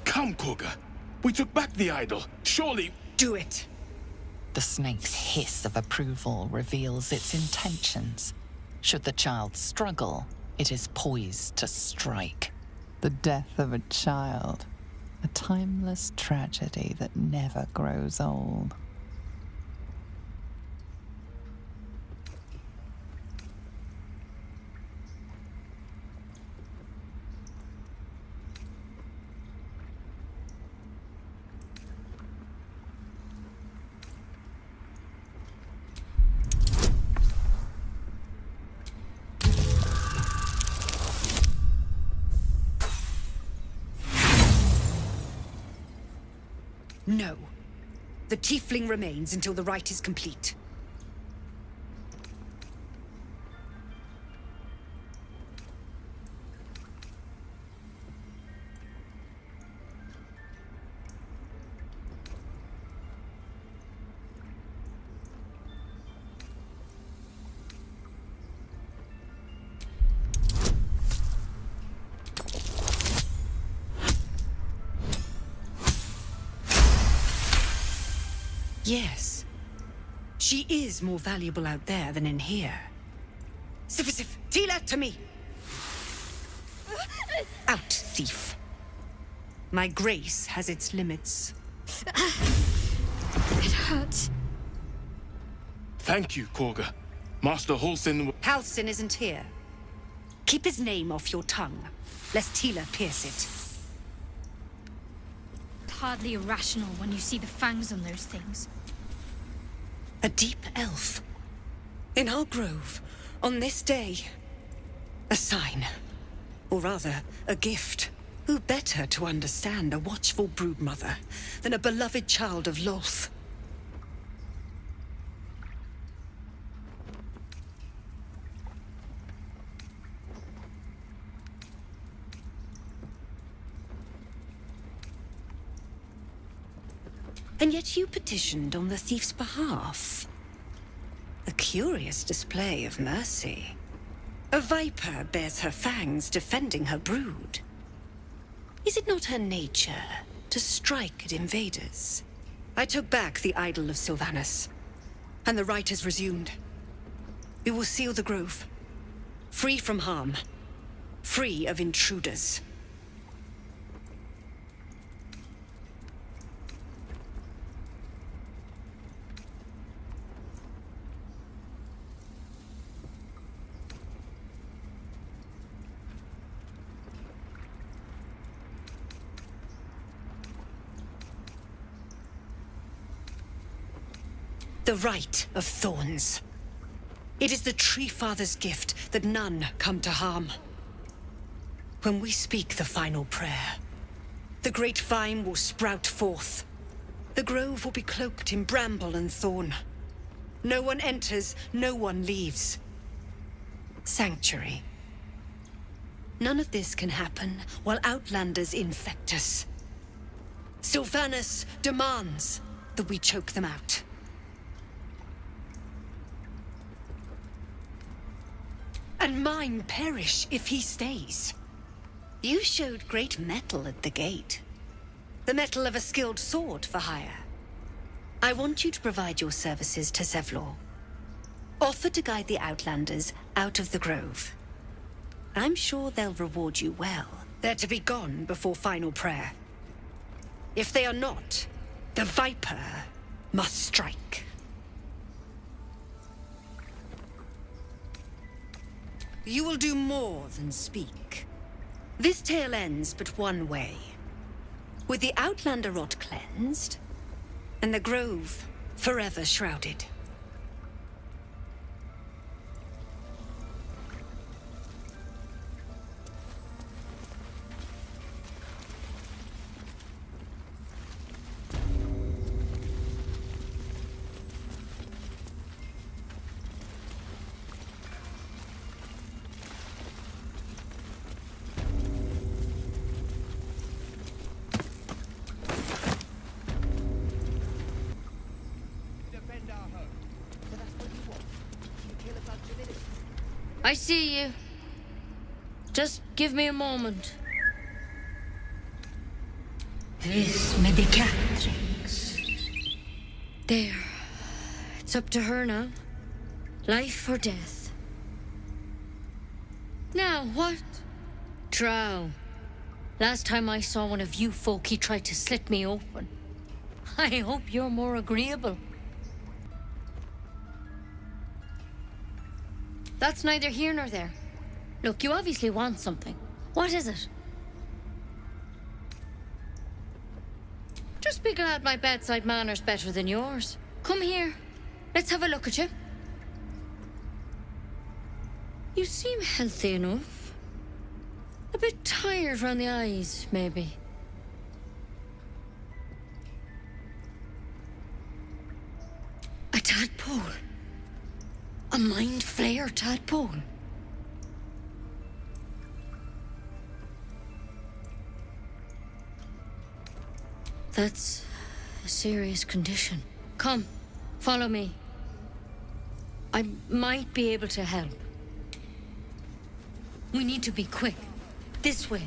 Come, Korga. We took back the idol. Surely... Do it. The snake's hiss of approval reveals its intentions. Should the child struggle, it is poised to strike. The death of a child. A timeless tragedy that never grows old. No. The tiefling remains until the rite is complete. Yes. She is more valuable out there than in here. Sif, Tila, to me! Out, thief. My grace has its limits. It hurts. Thank you, Korga. Master Halsin... Halsin isn't here. Keep his name off your tongue, lest Tila pierce it. Hardly irrational when you see the fangs on those things. A deep elf. In our grove, on this day. A sign. Or rather, a gift. Who better to understand a watchful broodmother than a beloved child of Loth? Yet you petitioned on the thief's behalf. A curious display of mercy. A viper bears her fangs defending her brood. Is it not her nature to strike at invaders? I took back the idol of Sylvanus, and the rite has resumed. We will seal the grove, free from harm, free of intruders. The Rite of Thorns. It is the Tree Father's gift that none come to harm. When we speak the final prayer, the great vine will sprout forth. The grove will be cloaked in bramble and thorn. No one enters, no one leaves. Sanctuary. None of this can happen while Outlanders infect us. Sylvanus demands that we choke them out. And mine perish if he stays. You showed great mettle at the gate. The mettle of a skilled sword for hire. I want you to provide your services to Zevlor. Offer to guide the Outlanders out of the grove. I'm sure they'll reward you well. They're to be gone before final prayer. If they are not, the Viper must strike. You will do more than speak. This tale ends but one way. With the Outlander rot cleansed, and the grove forever shrouded. I see you. Just give me a moment. This medicatrix. There. It's up to her now. Life or death. Now, what? Drow. Last time I saw one of you folk, he tried to slit me open. I hope you're more agreeable. That's neither here nor there. Look, you obviously want something. What is it? Just be glad my bedside manner's better than yours. Come here. Let's have a look at you. You seem healthy enough. A bit tired round the eyes, maybe. A tadpole. A mind flayer tadpole. That's a serious condition. Come, follow me. I might be able to help. We need to be quick. This way.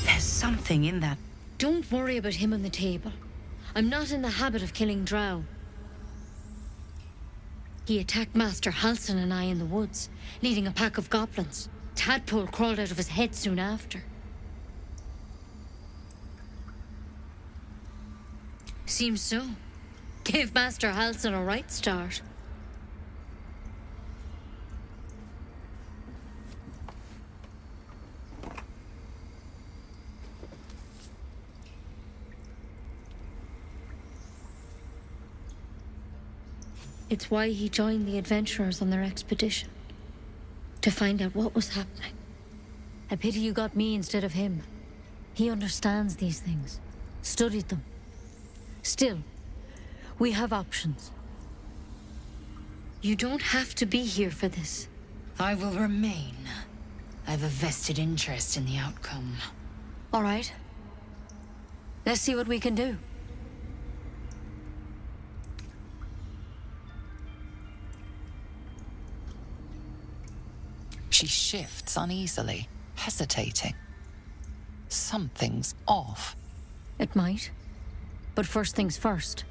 There's something in that. Don't worry about him on the table. I'm not in the habit of killing drow. He attacked Master Halsin and I in the woods, leading a pack of goblins. Tadpole crawled out of his head soon after. Seems so. Gave Master Halsin a right start. It's why he joined the adventurers on their expedition. To find out what was happening. I pity you got me instead of him. He understands these things. Studied them. Still, we have options. You don't have to be here for this. I will remain. I have a vested interest in the outcome. All right. Let's see what we can do. She shifts uneasily, hesitating. Something's off. It might. But first things first.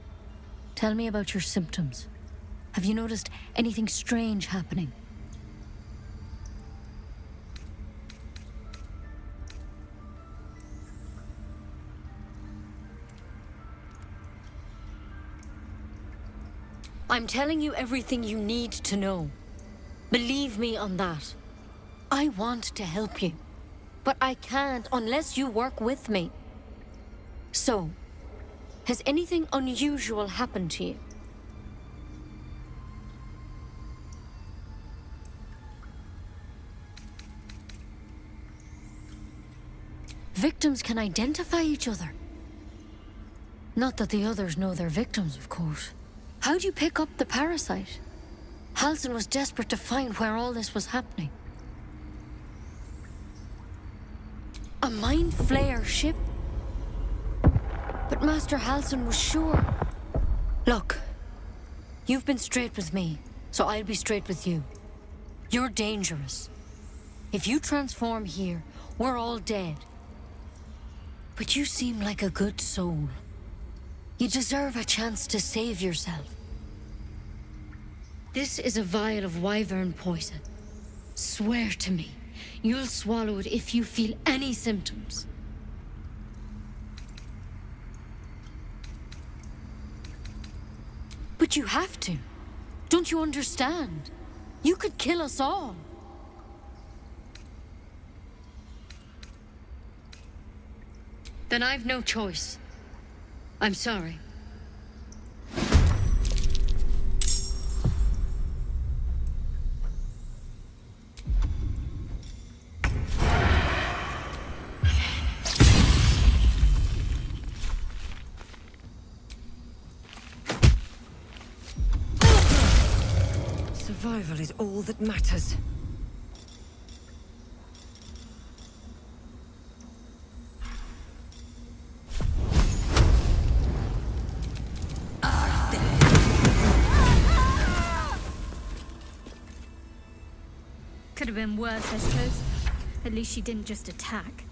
Tell me about your symptoms. Have you noticed anything strange happening? I'm telling you everything you need to know. Believe me on that. I want to help you, but I can't unless you work with me. So, has anything unusual happened to you? Victims can identify each other. Not that the others know they're victims, of course. How'd you pick up the parasite? Halsin was desperate to find where all this was happening. A mind flayer ship? But Master Halsin was sure. Look, you've been straight with me, so I'll be straight with you. You're dangerous. If you transform here, we're all dead. But you seem like a good soul. You deserve a chance to save yourself. This is a vial of wyvern poison. Swear to me, you'll swallow it if you feel any symptoms. But you have to. Don't you understand? You could kill us all. Then I've no choice. I'm sorry. Survival is all that matters. Could have been worse, I suppose. At least she didn't just attack.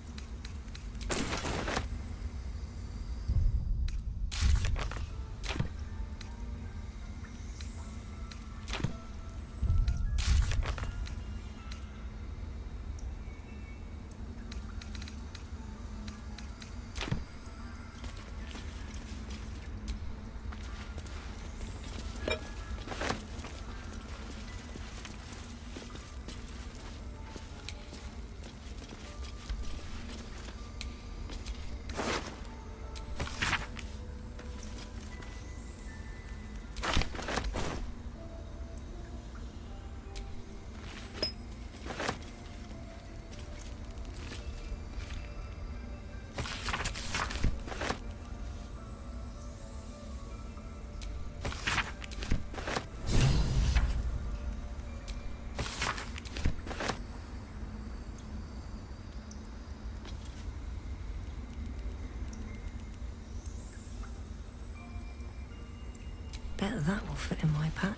Bet that will fit in my pack.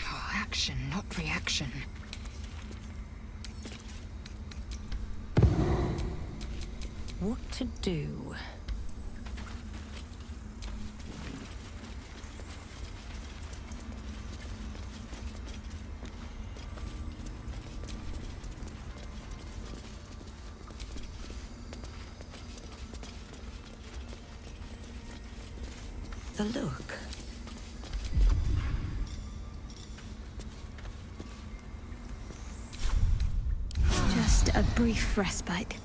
Oh, action, not reaction. What to do? The look. Just a brief respite.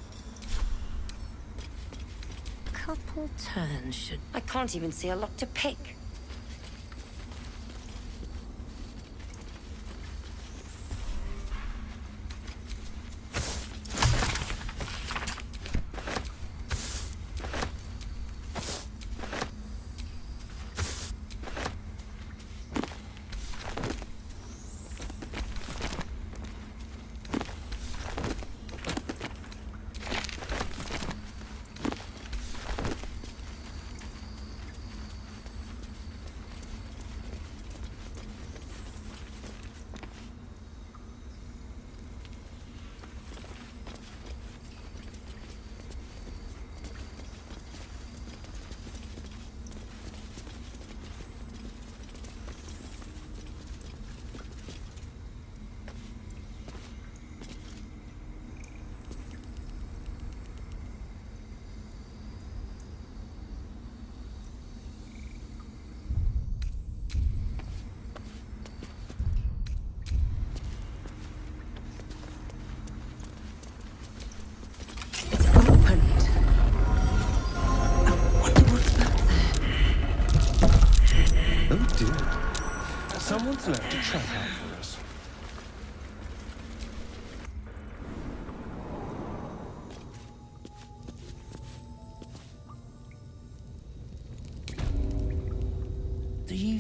Couple turns should... I can't even see a lock to pick.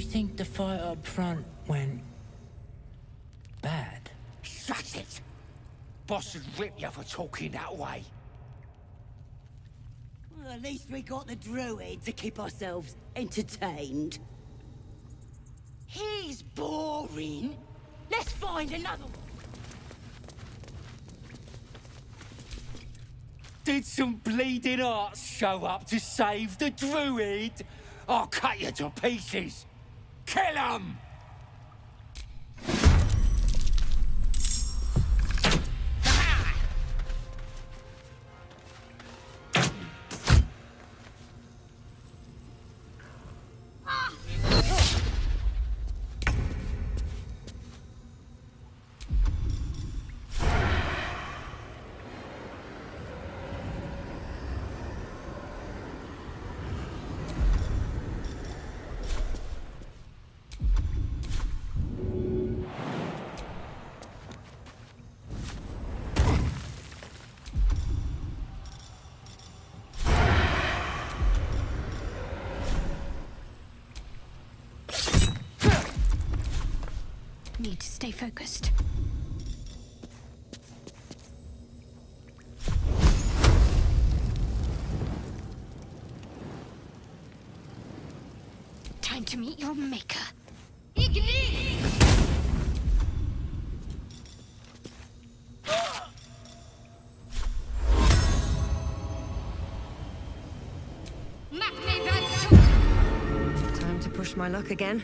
think the fight up front went bad? Shut it! Boss would rip you for talking that way. Well, at least we got the druid to keep ourselves entertained. He's boring. Let's find another one. Did some bleeding arts show up to save the druid? I'll cut you to pieces. Kill him! Need to stay focused. Time to meet your maker. Time to push my luck again.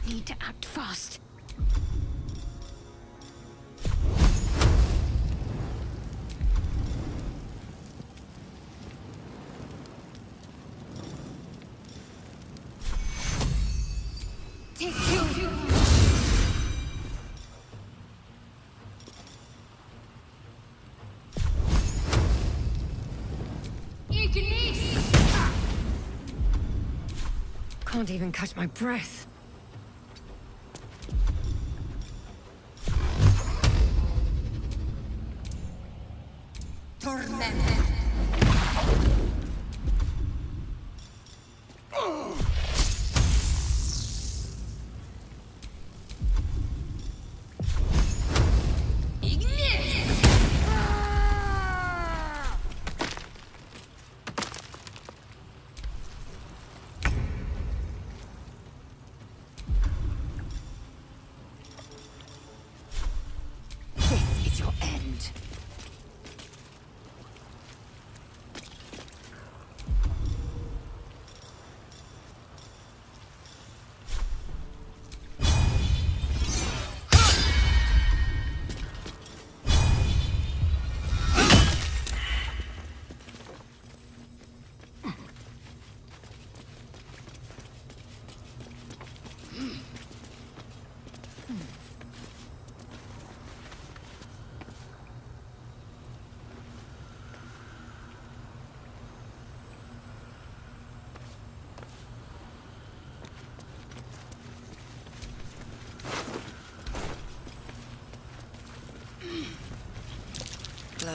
Need to act fast. Take you. Can't even catch my breath.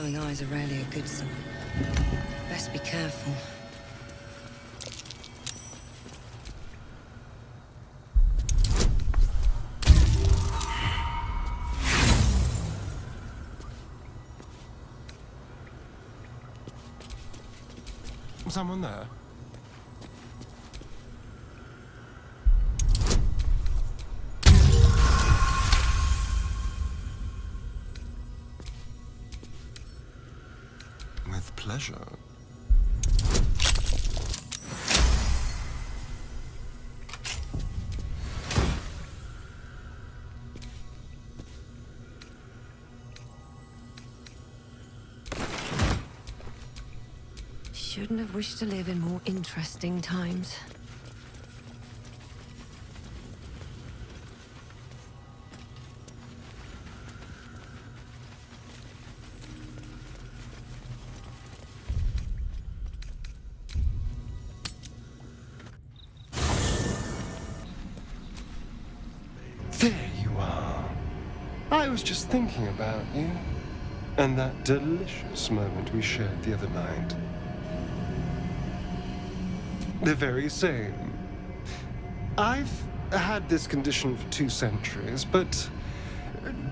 glowing eyes are rarely a good sign. Best be careful. Someone there? With pleasure. Shouldn't have wished to live in more interesting times. There you are. I was just thinking about you. And that delicious moment we shared the other night. The very same. I've had this condition for 2 centuries, but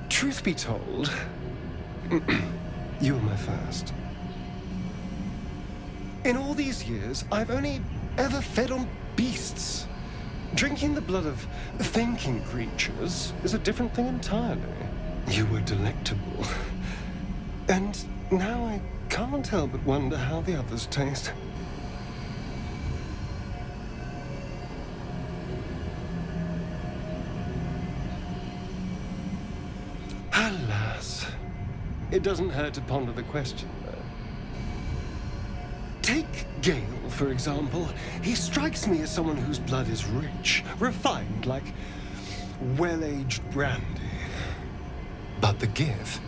truth be told, you were my first. In all these years, I've only ever fed on beasts. Drinking the blood of thinking creatures is a different thing entirely. You were delectable. And now I can't help but wonder how the others taste. Alas, it doesn't hurt to ponder the question, though. Take Gale, for example. He strikes me as someone whose blood is rich, refined, like well-aged brandy. But the Give,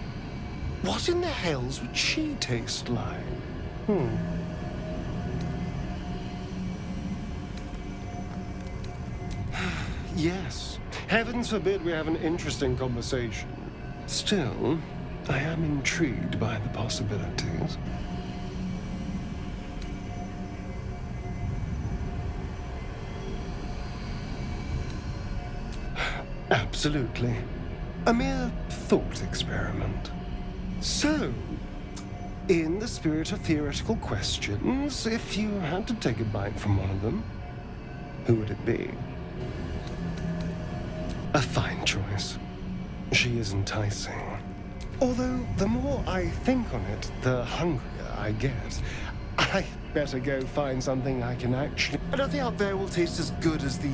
what in the hells would she taste like? Yes, heavens forbid we have an interesting conversation. Still, I am intrigued by the possibilities. Absolutely. A mere thought experiment. So, in the spirit of theoretical questions, if you had to take a bite from one of them, who would it be? A fine choice. She is enticing. Although, the more I think on it, the hungrier I get. I better go find something I can actually... Nothing out there will taste as good as the...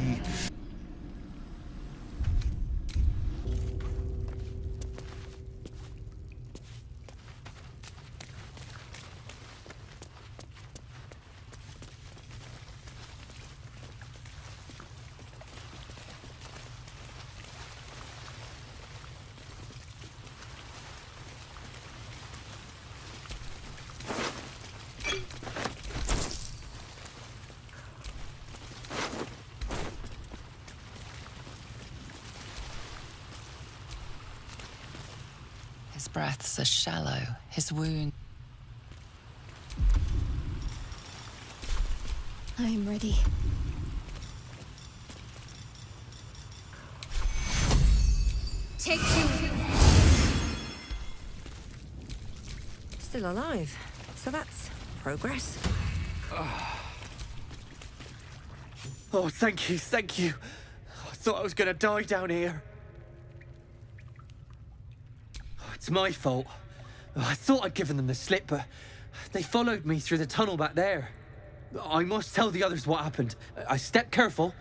His breaths are shallow, his wound... I am ready. Take 2. Still alive. So that's progress. Oh, thank you, thank you. I thought I was gonna die down here. It's my fault. I thought I'd given them the slip, but they followed me through the tunnel back there. I must tell the others what happened. I stepped careful.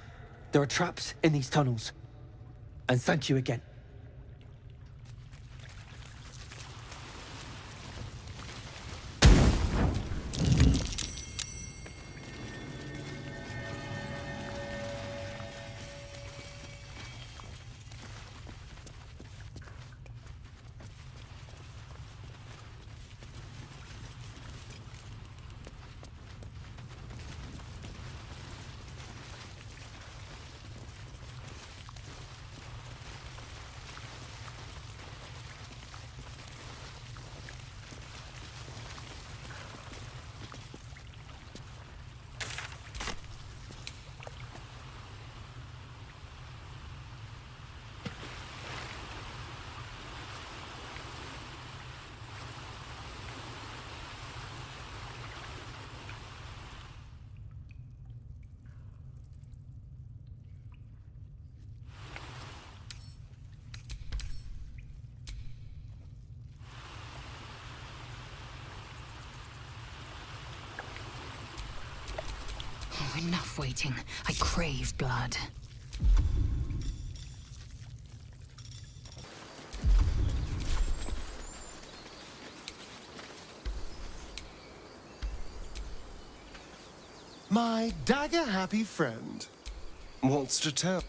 There are traps in these tunnels. And thank you again. Enough waiting. I crave blood. My dagger-happy friend. What's to tell?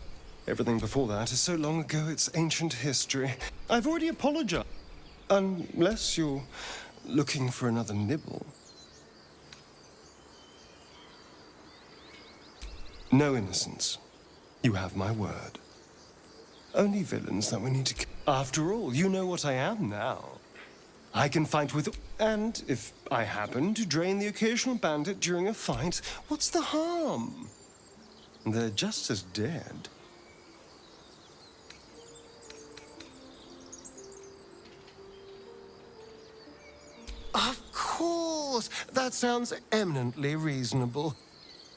Everything before that is so long ago it's ancient history. I've already apologized. Unless you're looking for another nibble. No innocence. You have my word. Only villains that we need to... After all, you know what I am now. I can fight with... And if I happen to drain the occasional bandit during a fight, what's the harm? They're just as dead. Of course! That sounds eminently reasonable.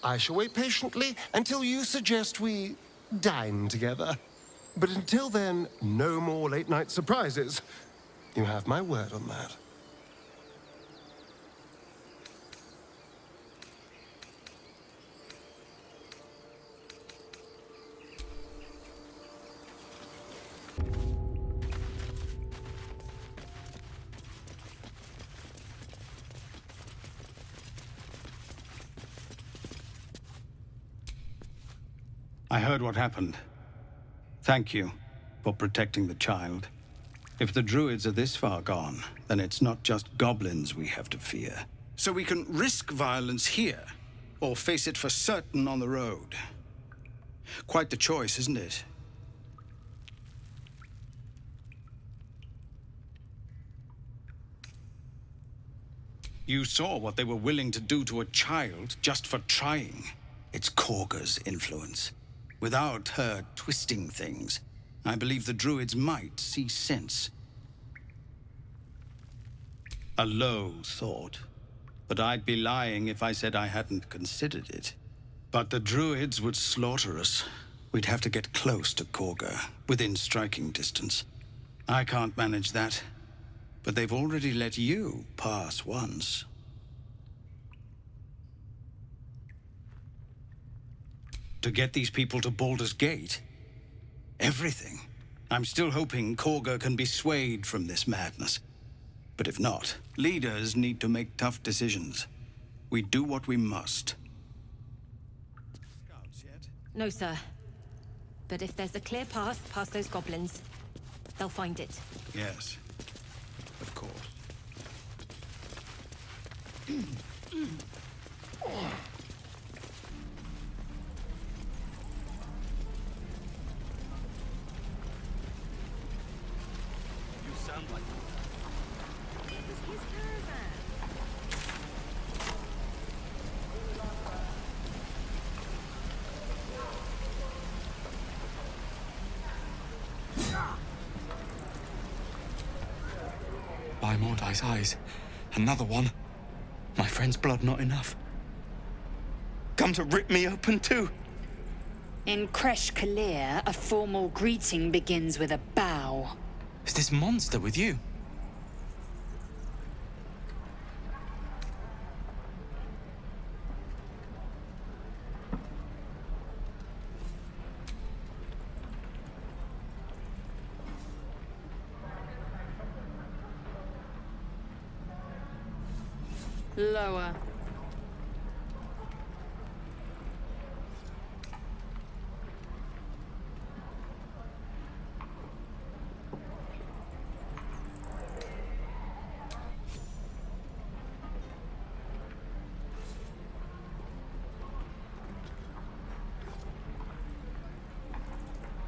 I shall wait patiently until you suggest we dine together. But until then, no more late-night surprises. You have my word on that. I heard what happened. Thank you for protecting the child. If the druids are this far gone, then it's not just goblins we have to fear. So we can risk violence here, or face it for certain on the road. Quite the choice, isn't it? You saw what they were willing to do to a child just for trying. It's Korga's influence. Without her twisting things, I believe the druids might see sense. A low thought, but I'd be lying if I said I hadn't considered it. But the druids would slaughter us. We'd have to get close to Korga, within striking distance. I can't manage that, but they've already let you pass once. To get these people to Baldur's Gate? Everything. I'm still hoping Korga can be swayed from this madness. But if not, leaders need to make tough decisions. We do what we must. No, sir. But if there's a clear path past those goblins, they'll find it. Yes, of course. By Mordai's eyes. Another one. My friend's blood not enough. Come to rip me open too. In Kresh Kalir, a formal greeting begins with a bow. Is this monster with you? Lower.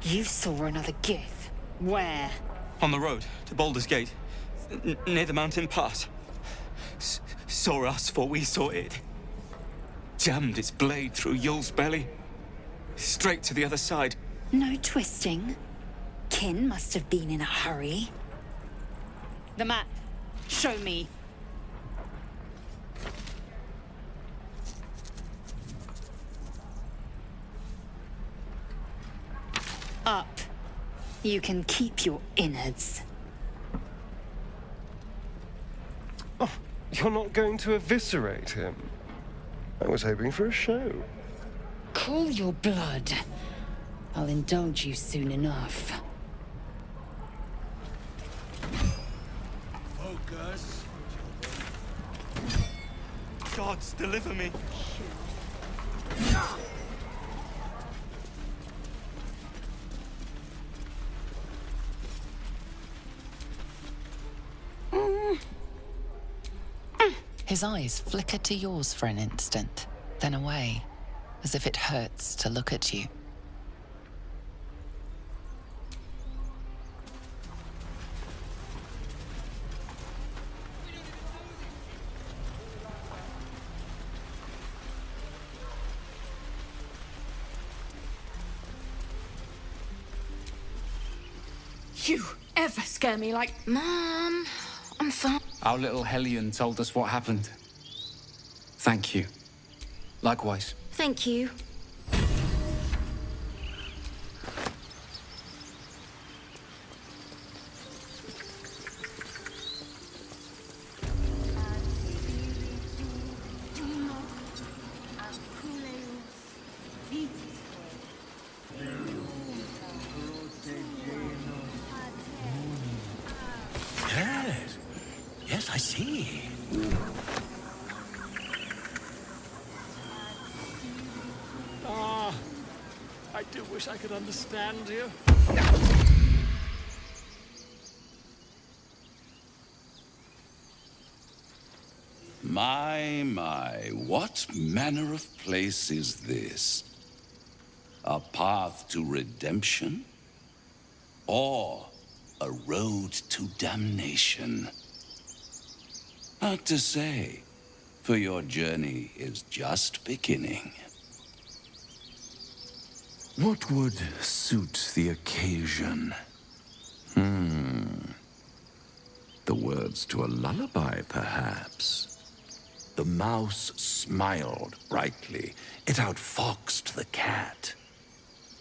You saw another gith. Where? On the road to Baldur's Gate, near the mountain pass. Saw us for we saw it. Jammed its blade through Yul's belly. Straight to the other side. No twisting. Kin must have been in a hurry. The map. Show me. Up. You can keep your innards. Oh, you're not going to eviscerate him? I was hoping for a show. Cool your blood. I'll indulge you soon enough. Focus. Gods, deliver me. His eyes flicker to yours for an instant, then away, as if it hurts to look at you. You ever scare me like... Mom, I'm fine. Our little Hellion told us what happened. Thank you. Likewise. Thank you. Yes. Yes, I see. I do wish I could understand you. My, what manner of place is this? A path to redemption? Or a road to damnation? Hard to say, for your journey is just beginning. What would suit the occasion? The words to a lullaby, perhaps. The mouse smiled brightly. It outfoxed the cat.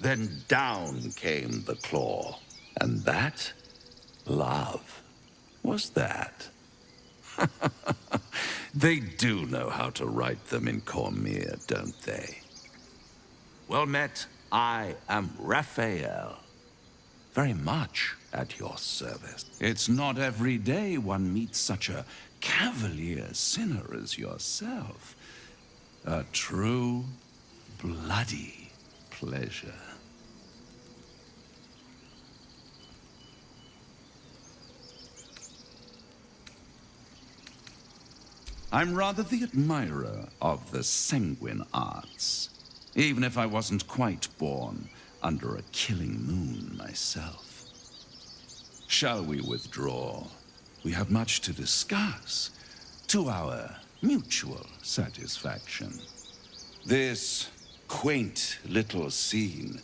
Then down came the claw. And that, love, was that. They do know how to write them in Cormyr, don't they? Well met. I am Raphael. Very much at your service. It's not every day one meets such a cavalier sinner as yourself. A true, bloody pleasure. I'm rather the admirer of the sanguine arts, even if I wasn't quite born under a killing moon myself. Shall we withdraw? We have much to discuss, to our mutual satisfaction. This quaint little scene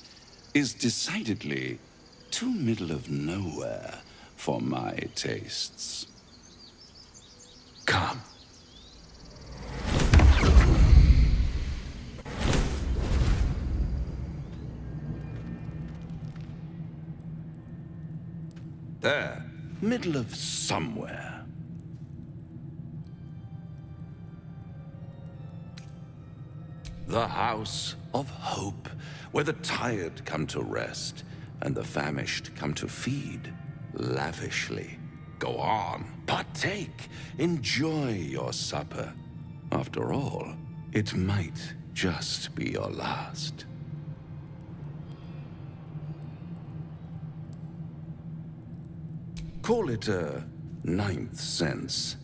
is decidedly too middle of nowhere for my tastes. Come. There, middle of somewhere. The House of Hope, where the tired come to rest and the famished come to feed lavishly. Go on, partake, enjoy your supper. After all, it might just be your last. Call it a ninth sense.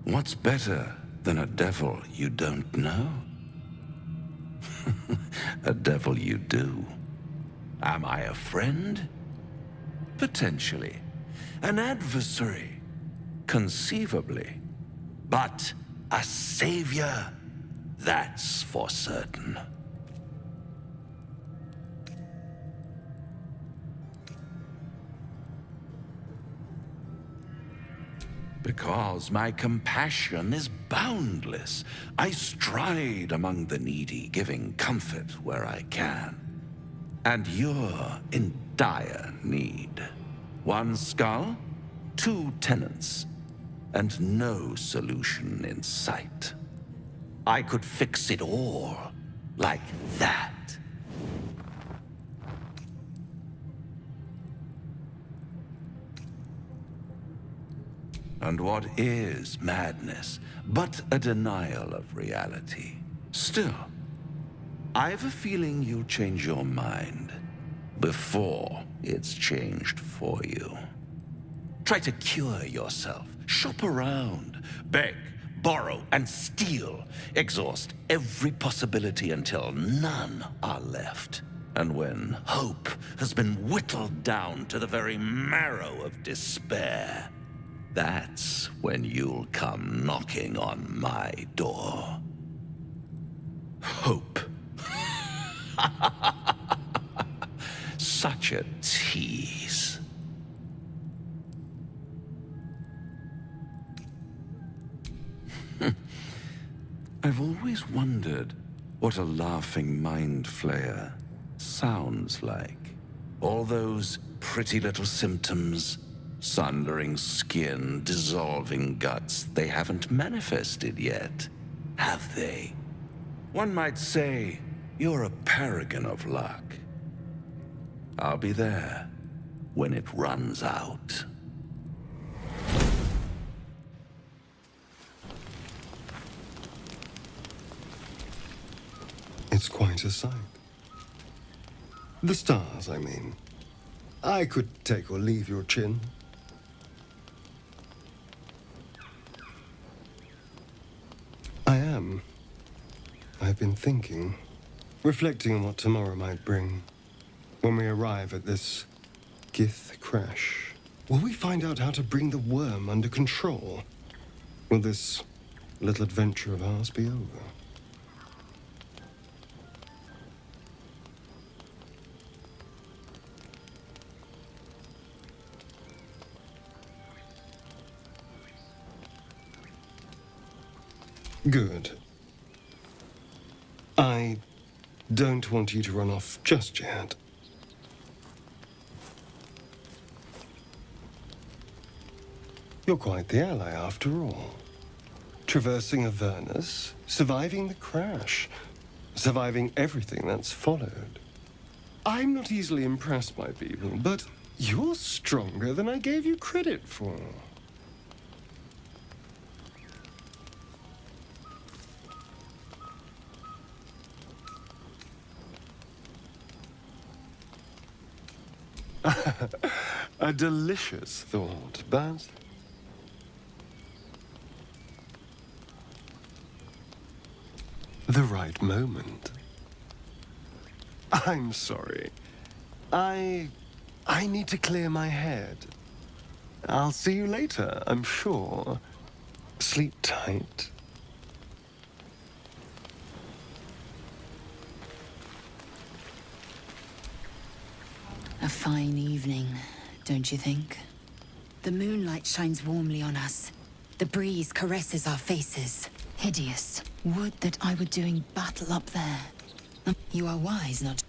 What's better than a devil you don't know? A devil you do. Am I a friend? Potentially. An adversary? Conceivably. But a savior? That's for certain. Because my compassion is boundless. I stride among the needy, giving comfort where I can. And you're in dire need. One skull, 2 tenants, and no solution in sight. I could fix it all, like that. And what is madness but a denial of reality? Still, I've a feeling you'll change your mind before it's changed for you. Try to cure yourself, shop around, beg, borrow, and steal. Exhaust every possibility until none are left. And when hope has been whittled down to the very marrow of despair, that's when you'll come knocking on my door. Hope. Such a tease. I've always wondered what a laughing mind flayer sounds like. All those pretty little symptoms, sundering skin, dissolving guts, they haven't manifested yet, have they? One might say you're a paragon of luck. I'll be there when it runs out. It's quite a sight. The stars, I mean. I could take or leave your chin. I am. I've been thinking, reflecting on what tomorrow might bring. When we arrive at this Gith crash, will we find out how to bring the worm under control? Will this little adventure of ours be over? Good. I don't want you to run off just yet. You're quite the ally, after all. Traversing Avernus, surviving the crash, surviving everything that's followed. I'm not easily impressed by people, but you're stronger than I gave you credit for. A delicious thought, but the right moment. I'm sorry. I need to clear my head. I'll see you later, I'm sure. Sleep tight. A fine evening, don't you think? The moonlight shines warmly on us. The breeze caresses our faces. Hideous. Would that I were doing battle up there. You are wise not to...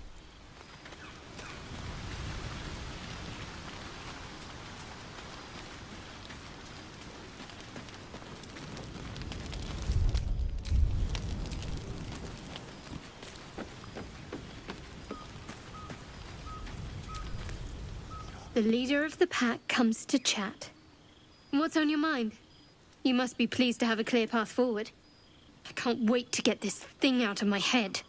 The leader of the pack comes to chat. What's on your mind? You must be pleased to have a clear path forward. I can't wait to get this thing out of my head.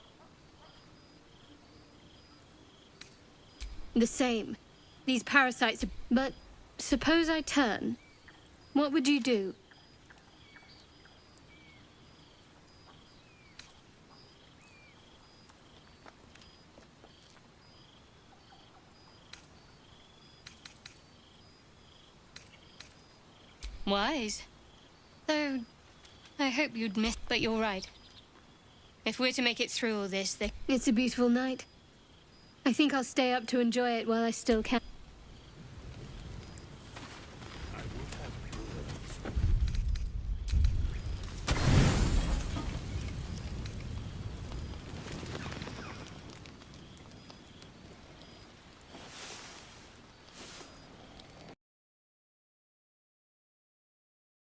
The same. These parasites are... But suppose I turn. What would you do? Wise. Though, I hope you'd miss, but you're right. If we're to make it through all this, It's a beautiful night. I think I'll stay up to enjoy it while I still can.